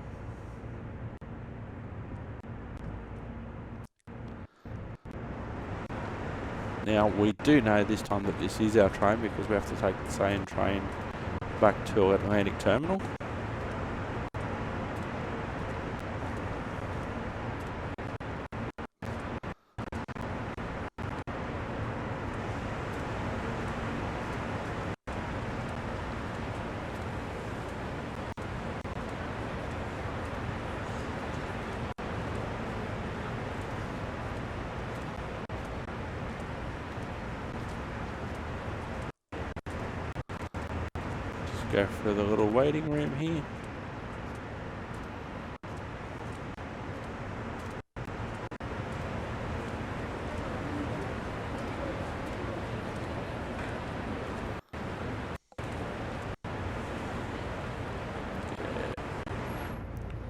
A: Now we do know this time that this is our train because we have to take the same train back to Atlantic Terminal. Go for the little waiting room here.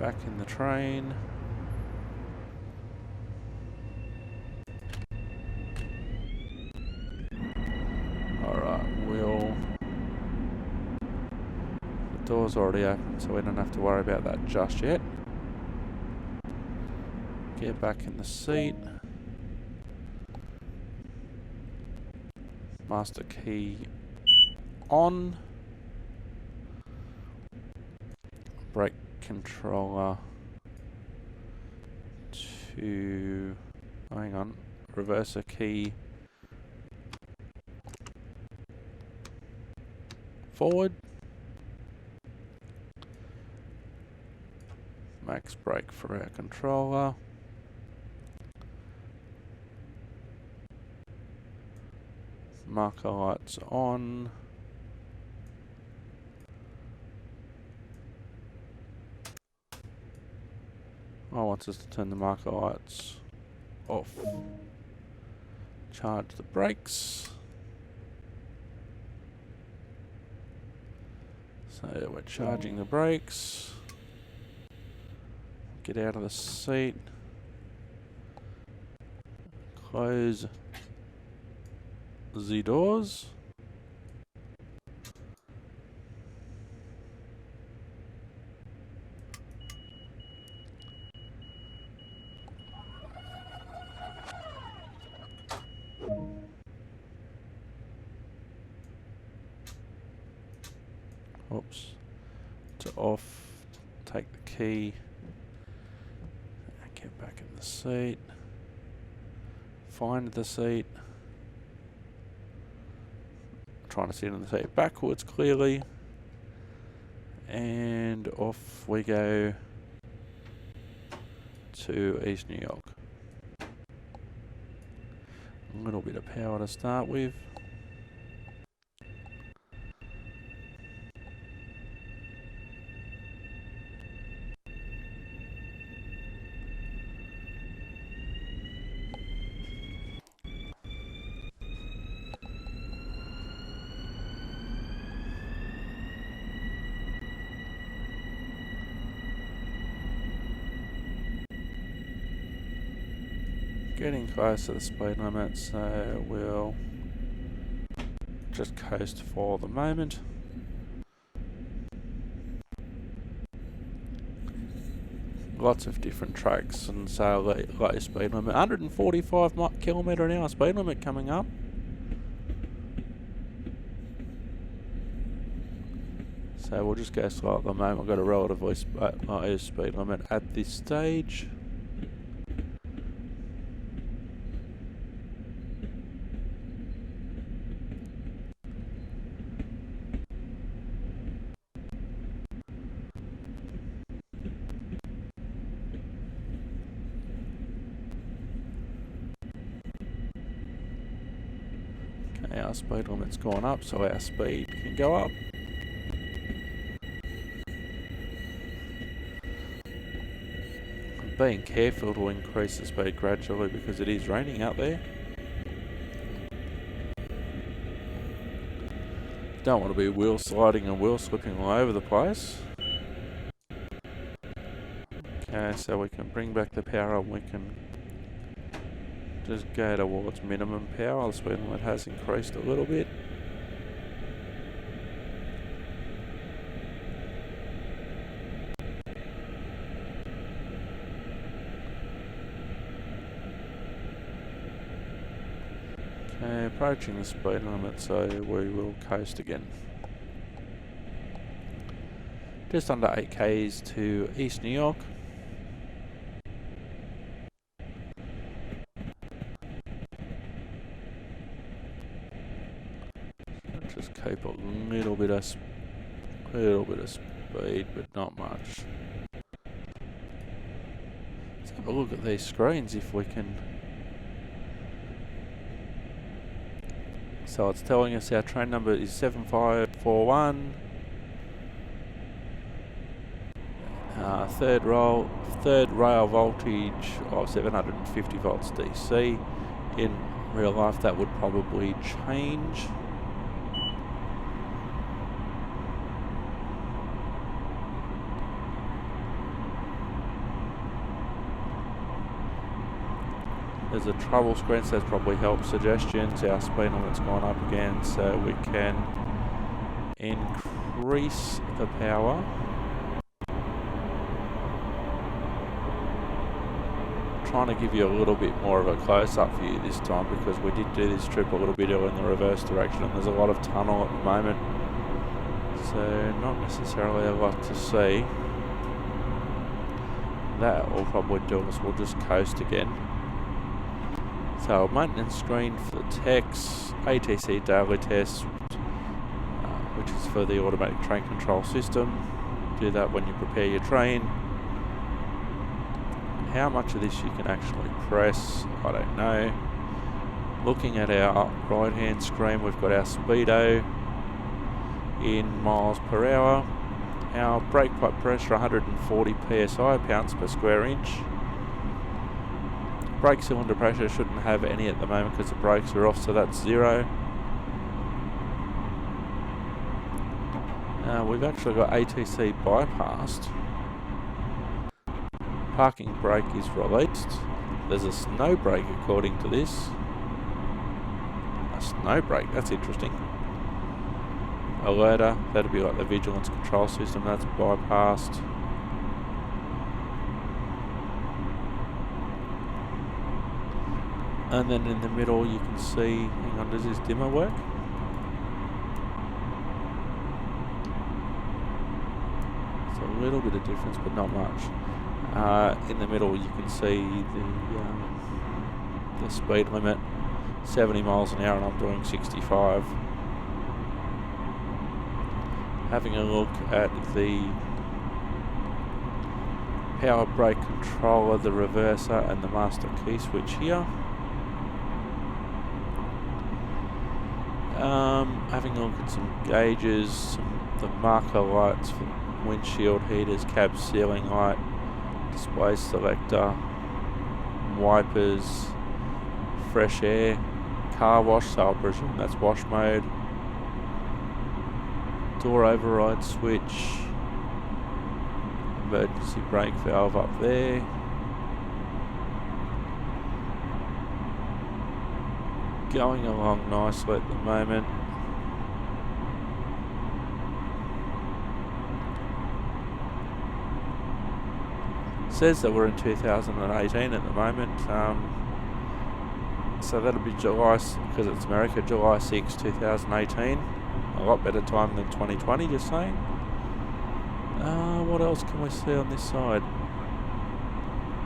A: Back in the train. Door's already open, so we don't have to worry about that just yet. Get back in the seat. Master key on. Brake controller to, oh, hang on, reverser key forward, max brake for our controller, marker lights on, I want us to turn the marker lights off, charge the brakes. So we're charging the brakes, get out of the seat, close the doors, oops, to off, take the key, and get back in the seat, find the seat, trying to sit in the seat backwards clearly, and off we go to East New York. A little bit of power to start with. Getting close to the speed limit, so we'll just coast for the moment. Lots of different tracks, and so low speed limit, 145 km/h speed limit coming up. So we'll just go slow at the moment. We've got a relatively low speed limit at this stage. Our speed limit's gone up, so our speed can go up. I'm being careful to increase the speed gradually because it is raining out there. Don't want to be wheel sliding and wheel slipping all over the place. Okay, so we can bring back the power and we can just go towards minimum power. The speed limit has increased a little bit. Okay, approaching the speed limit, so we will coast again. Just under 8 k's to East New York. Just keep a little bit of speed, but not much. Let's have a look at these screens if we can. So it's telling us our train number is 7541. Third rail voltage of 750 volts DC. In real life, that would probably change. There's a trouble screen, so that's probably help suggestions. Our speed limit's gone up again, so we can increase the power. Trying to give you a little bit more of a close-up view this time because we did do this trip a little bit in the reverse direction and there's a lot of tunnel at the moment, so not necessarily a lot to see. that will probably do us. We'll just coast again. So maintenance screen for the techs, ATC daily test, which is for the automatic train control system. Do that when you prepare your train. How much of this you can actually press, I don't know. Looking at our right hand screen, we've got our speedo in miles per hour. Our brake pipe pressure 140 psi, pounds per square inch. Brake cylinder pressure shouldn't have any at the moment because the brakes are off, so that's 0. We've actually got ATC bypassed. Parking brake is released. There's a snow brake according to this. A snow brake, that's interesting. Alerter, that'll be like the vigilance control system, that's bypassed. And then in the middle you can see, hang on, does this dimmer work? It's a little bit of difference, but not much. In the middle you can see the speed limit, 70 miles an hour, and I'm doing 65. Having a look at the power brake controller, the reverser and the master key switch here. Having a look at some gauges, the marker lights for windshield heaters, cab ceiling light, display selector, wipers, fresh air, car wash, so I'll presume that's wash mode, door override switch, emergency brake valve up there, going along nicely at the moment. Says that we're in 2018 at the moment, so that'll be July, because it's America, July 6, 2018. A lot better time than 2020, just saying. What else can we see on this side?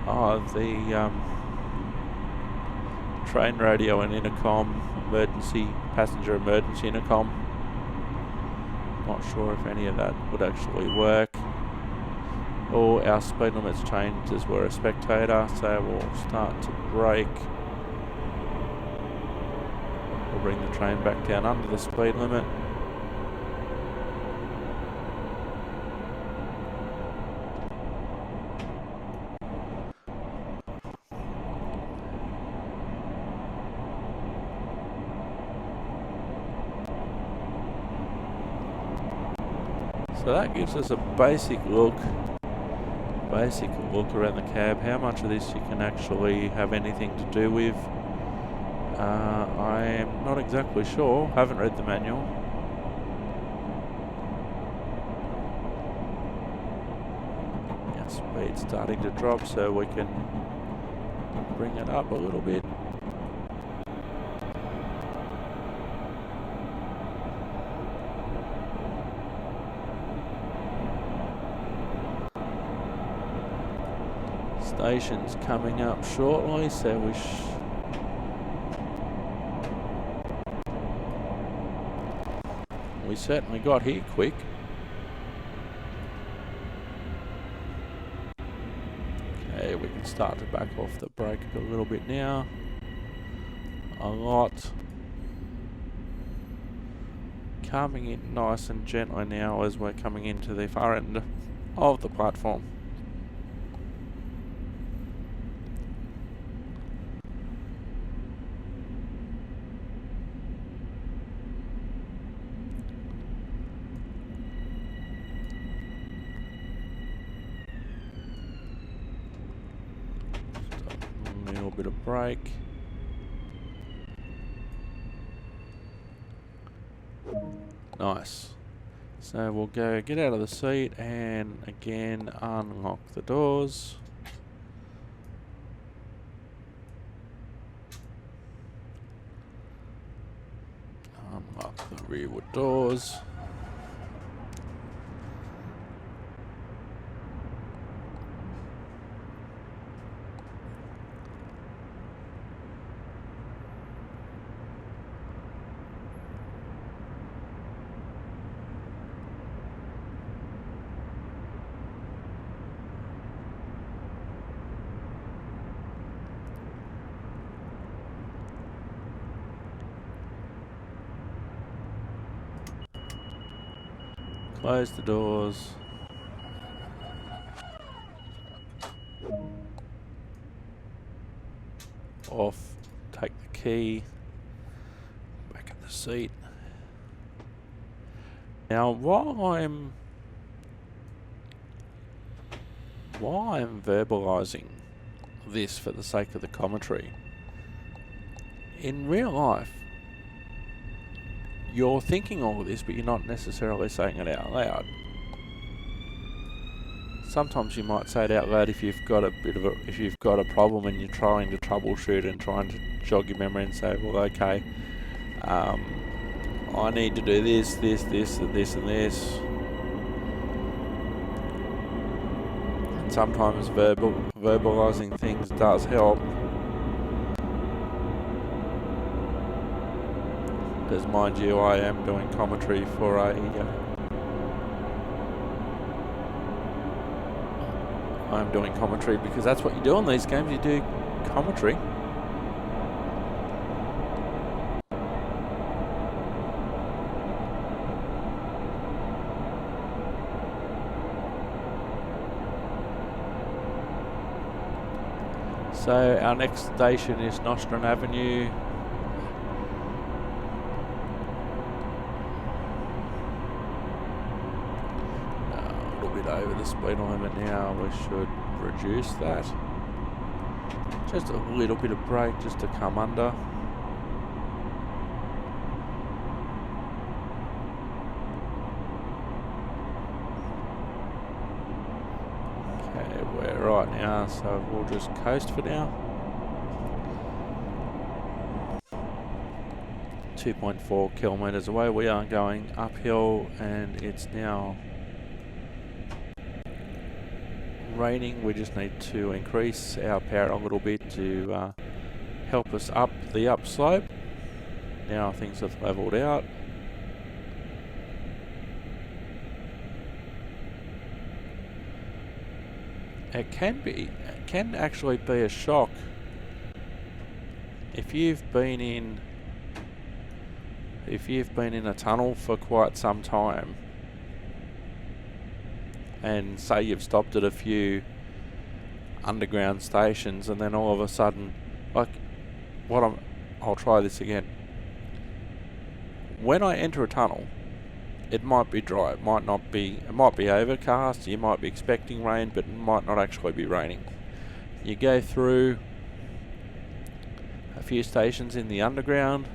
A: Oh, the train radio and intercom, passenger emergency intercom. Not sure if any of that would actually work. All our speed limits changed as we're a spectator, so we'll start to brake. We'll bring the train back down under the speed limit. So that gives us a basic look around the cab. How much of this you can actually have anything to do with, I am not exactly sure. Haven't read the manual. Our speed's starting to drop, so we can bring it up a little bit. Station's coming up shortly, so we certainly got here quick. Okay, we can start to back off the brake a little bit now. A lot. Coming in nice and gently now as we're coming into the far end of the platform. Bit of brake. Nice. So we'll go get out of the seat and again unlock the doors. Unlock the rearward doors. Close the doors. Off. Take the key. Back at the seat. Now, while I'm verbalising this for the sake of the commentary, in real life, you're thinking all of this, but you're not necessarily saying it out loud. Sometimes you might say it out loud if you've got a problem and you're trying to troubleshoot and trying to jog your memory and say, well, okay, I need to do this, and this. And sometimes verbalising things does help. Because mind you, I am doing commentary for I'm doing commentary because that's what you do on these games, you do commentary. So our next station is Nostrand Avenue. A little bit over the speed limit now, we should reduce that. Just a little bit of brake just to come under. Right now, so we'll just coast for now. 2.4 kilometres away, we are going uphill and it's now raining. We just need to increase our power a little bit to help us up the upslope. Now things have levelled out. It can actually be a shock if you've been in a tunnel for quite some time and say you've stopped at a few underground stations and then all of a sudden, I'll try this again. When I enter a tunnel, it might be dry, it might be overcast, you might be expecting rain, but it might not actually be raining. You go through a few stations in the underground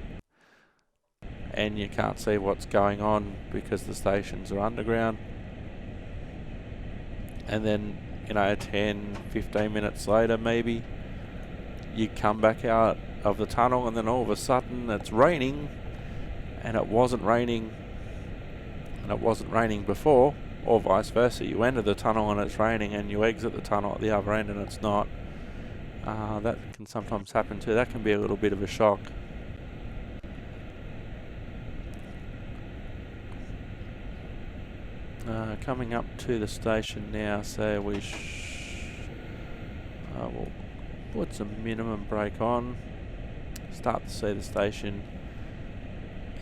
A: and you can't see what's going on because the stations are underground. And then, 10, 15 minutes later maybe, you come back out of the tunnel and then all of a sudden it's raining and it wasn't raining before, or vice versa. You enter the tunnel and it's raining and you exit the tunnel at the other end and it's not. That can sometimes happen too. That can be a little bit of a shock. Coming up to the station now, so we'll put some minimum brake on. Start to see the station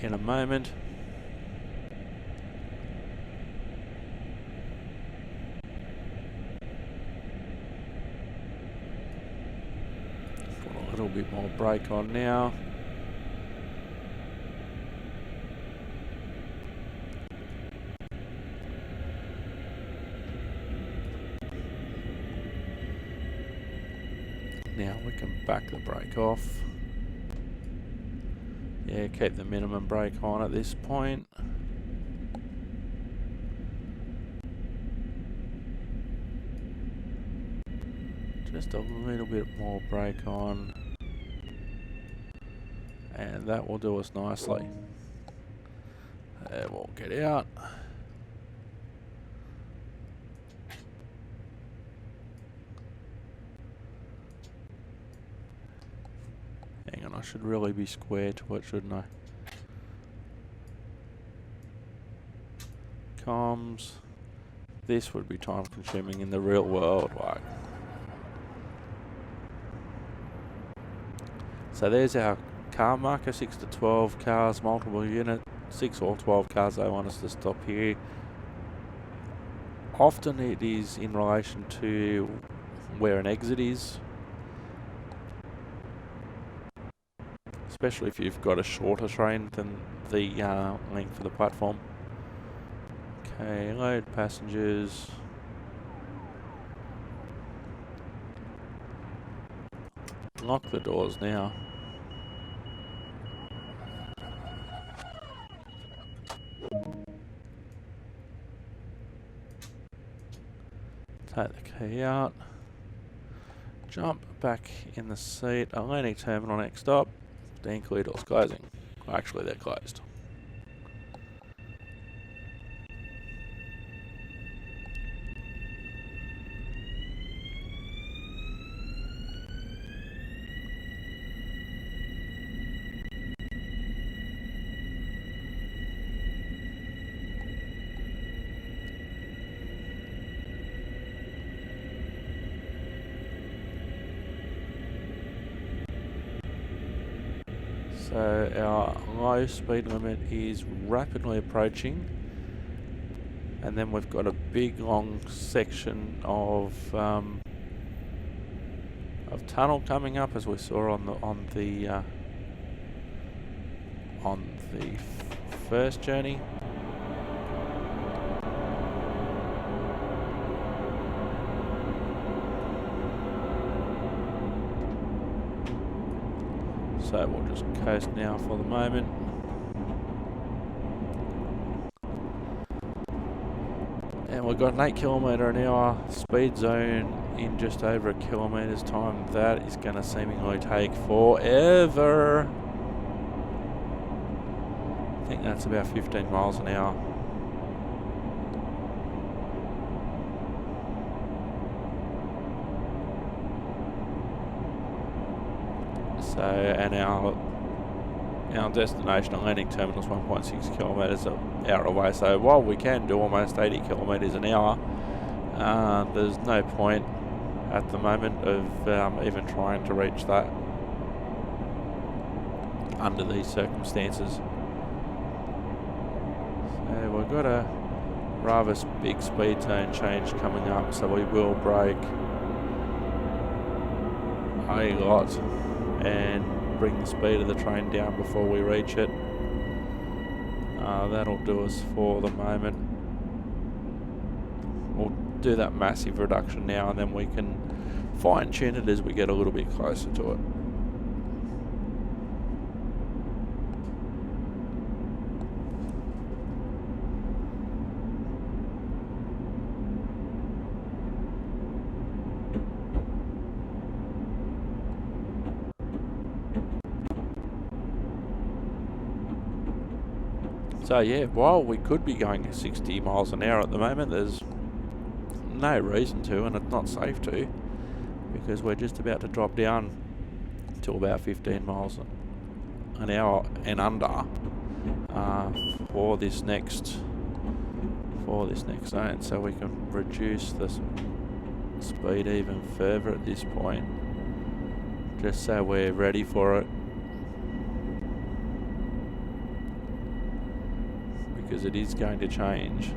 A: in a moment. Put a little bit more brake on now. Now we can back the brake off. Yeah, keep the minimum brake on at this point. Just a little bit more brake on. And that will do us nicely. We'll get out. Hang on, I should really be square to it, shouldn't I? Comms. This would be time consuming in the real world, like. So there's our car marker, 6 to 12 cars, multiple unit, 6 or 12 cars. They want us to stop here. Often it is in relation to where an exit is, especially if you've got a shorter train than the length of the platform. Okay, load passengers. Lock the doors now. Take the key out. Jump back in the seat. A landing terminal next stop. Then clear doors closing. Well, actually, they're closed. So our low speed limit is rapidly approaching, and then we've got a big long section of tunnel coming up, as we saw on the first journey. So we'll just coast now for the moment. And we've got an 8 km/h speed zone in just over a kilometre's time. That is going to seemingly take forever. I think that's about 15 miles an hour. So, and our destination and landing terminal is 1.6 kilometres an hour away. So while we can do almost 80 kilometres an hour, there's no point at the moment of even trying to reach that under these circumstances. So we've got a rather big speed zone change coming up, so we will brake a lot and bring the speed of the train down before we reach it. That'll do us for the moment. We'll do that massive reduction now, and then we can fine tune it as we get a little bit closer to it. So yeah, while we could be going 60 miles an hour at the moment, there's no reason to, and it's not safe to, because we're just about to drop down to about 15 miles an hour and under for this next zone, so we can reduce the speed even further at this point, just so we're ready for it. Because it is going to change.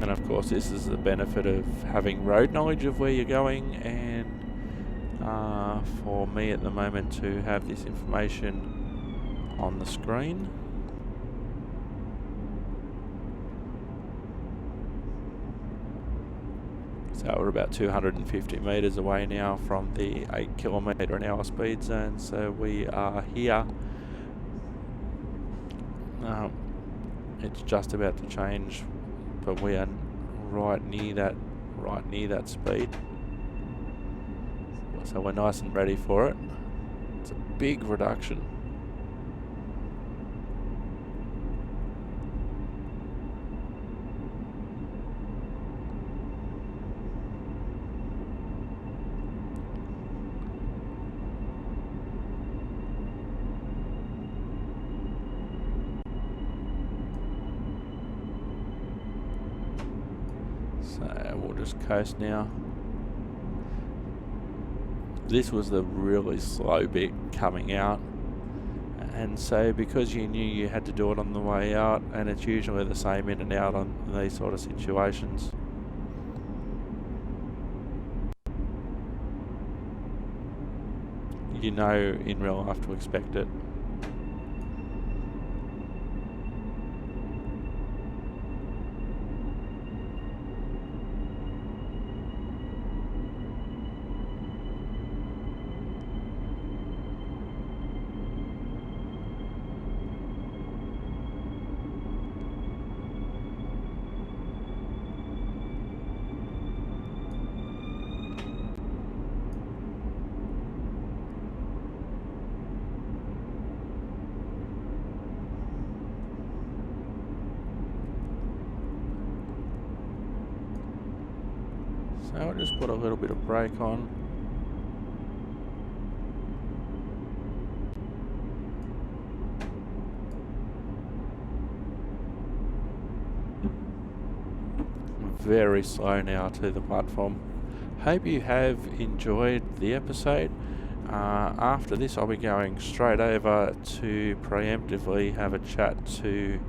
A: And of course this is the benefit of having road knowledge of where you're going, and for me at the moment to have this information on the screen. So we're about 250 metres away now from the 8 km/h speed zone, so we are here. It's just about to change, but we are right near that speed. So we're nice and ready for it. It's a big reduction. So we'll just coast now. This was the really slow bit coming out, And so because you knew you had to do it on the way out, and it's usually the same in and out on these sort of situations. You know in real life to expect it. So I'll just put a little bit of brake on. Very slow now to the platform. Hope you have enjoyed the episode. After this I'll be going straight over to preemptively have a chat to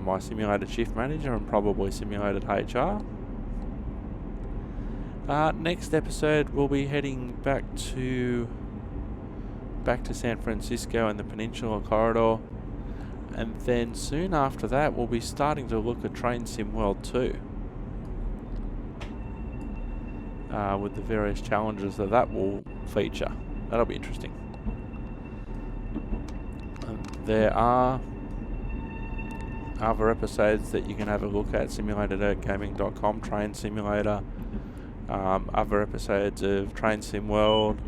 A: my simulated shift manager and probably simulated HR. Next episode we'll be heading back to San Francisco and the Peninsula Corridor, and then soon after that we'll be starting to look at Train Sim World 2 with the various challenges that will feature. That'll be interesting. There are other episodes that you can have a look at: simulatederkgaming.com, Train Simulator, other episodes of Train Sim World.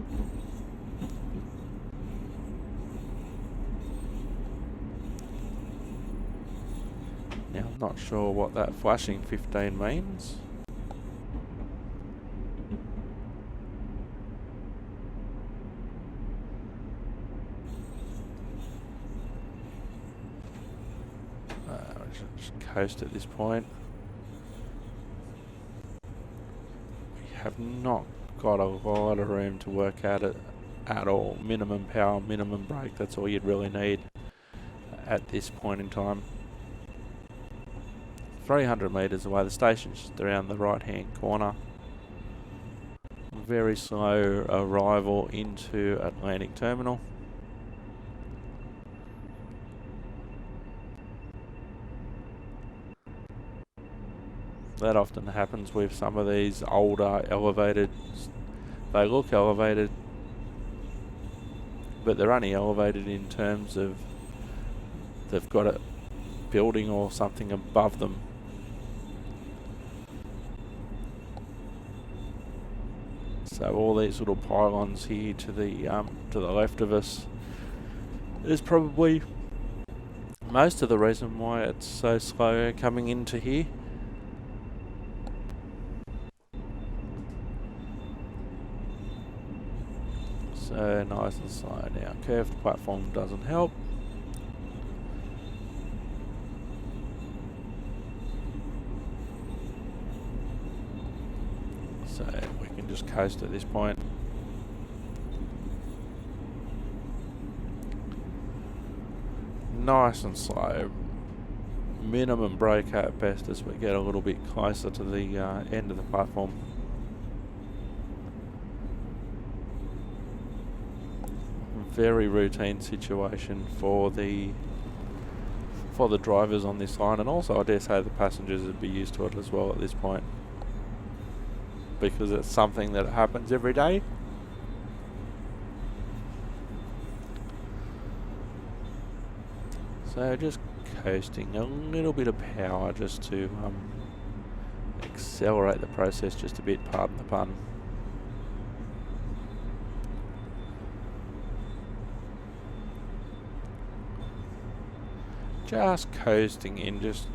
A: Now I'm not sure what that flashing 15 means. Just coast at this point. We have not got a lot of room to work at it at all. Minimum power, minimum brake, that's all you'd really need at this point in time. 300 metres away, the station's just around the right hand corner. Very slow arrival into Atlantic Terminal. That often happens with some of these older elevated. They look elevated, but they're only elevated in terms of they've got a building or something above them. So all these little pylons here to the left of us is probably most of the reason why it's so slow coming into here. So nice and slow now. Curved platform doesn't help. So we can just coast at this point. Nice and slow. Minimum brake at best as we get a little bit closer to the end of the platform. Very routine situation for the drivers on this line, and also I dare say the passengers would be used to it as well at this point, because it's something that happens every day. So just coasting, a little bit of power just to accelerate the process just a bit, pardon the pun. Just coasting in, just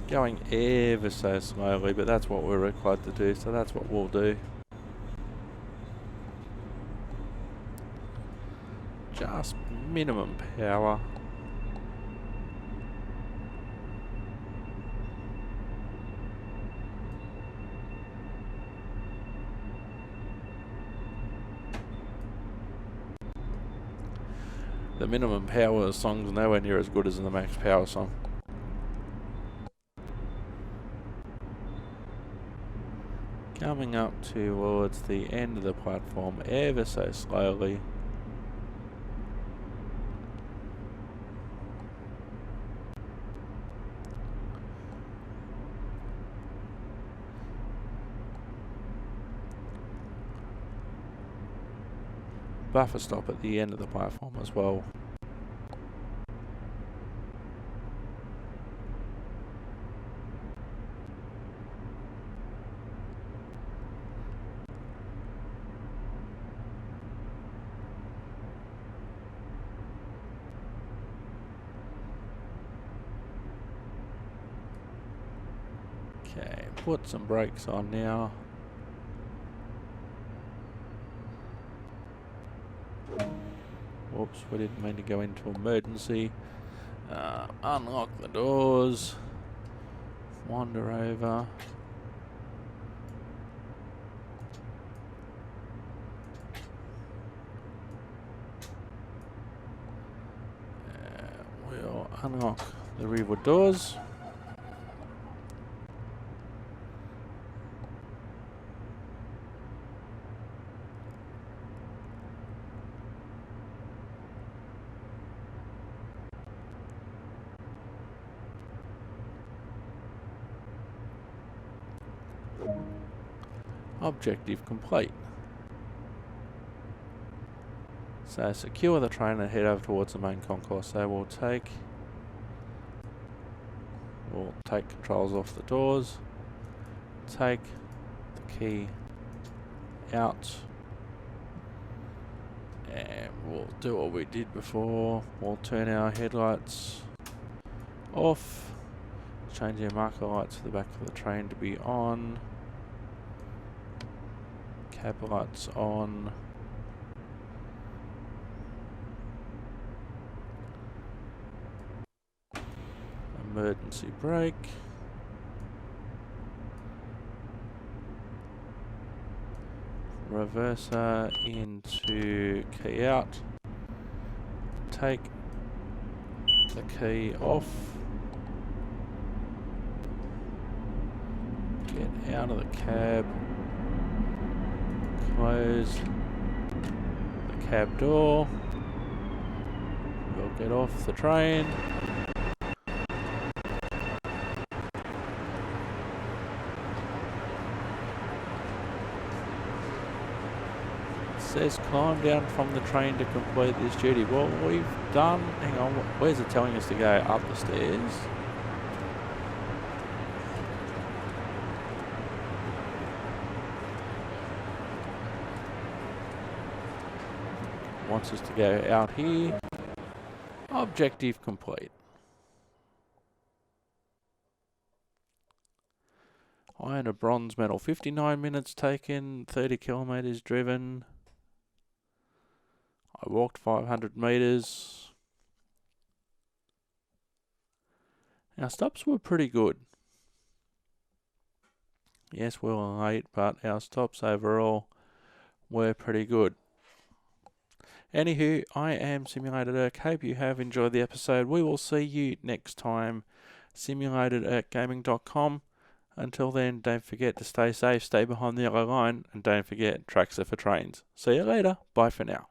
A: going ever so slowly, but that's what we're required to do, so that's what we'll do. Just minimum power. The minimum power song's nowhere near as good as the max power song. Coming up towards the end of the platform ever so slowly. Buffer stop at the end of the platform as well. Okay, put some brakes on now. Whoops, we didn't mean to go into emergency. Unlock the doors. Wander over. We'll unlock the rearward doors. Objective complete. So secure the train and head over towards the main concourse. So we'll take controls off the doors, take the key out, and we'll do what we did before. We'll turn our headlights off, change our marker lights to the back of the train to be on. Cab lights on. Emergency brake. Reverser into key out. Take the key off. Get out of the cab. Close the cab door. We'll get off the train. It says climb down from the train to complete this duty. Well, we've done, hang on, where's it telling us to go? Up the stairs. Wants us to go out here. Objective complete. I earned a bronze medal. 59 minutes taken, 30 kilometers driven. I walked 500 meters. Our stops were pretty good. Yes, we were late, but our stops overall were pretty good. Anywho, I am Simulated Erk. Hope you have enjoyed the episode. We will see you next time. SimulatedErkGaming.com. Until then, don't forget to stay safe, stay behind the yellow line, and don't forget, tracks are for trains. See you later. Bye for now.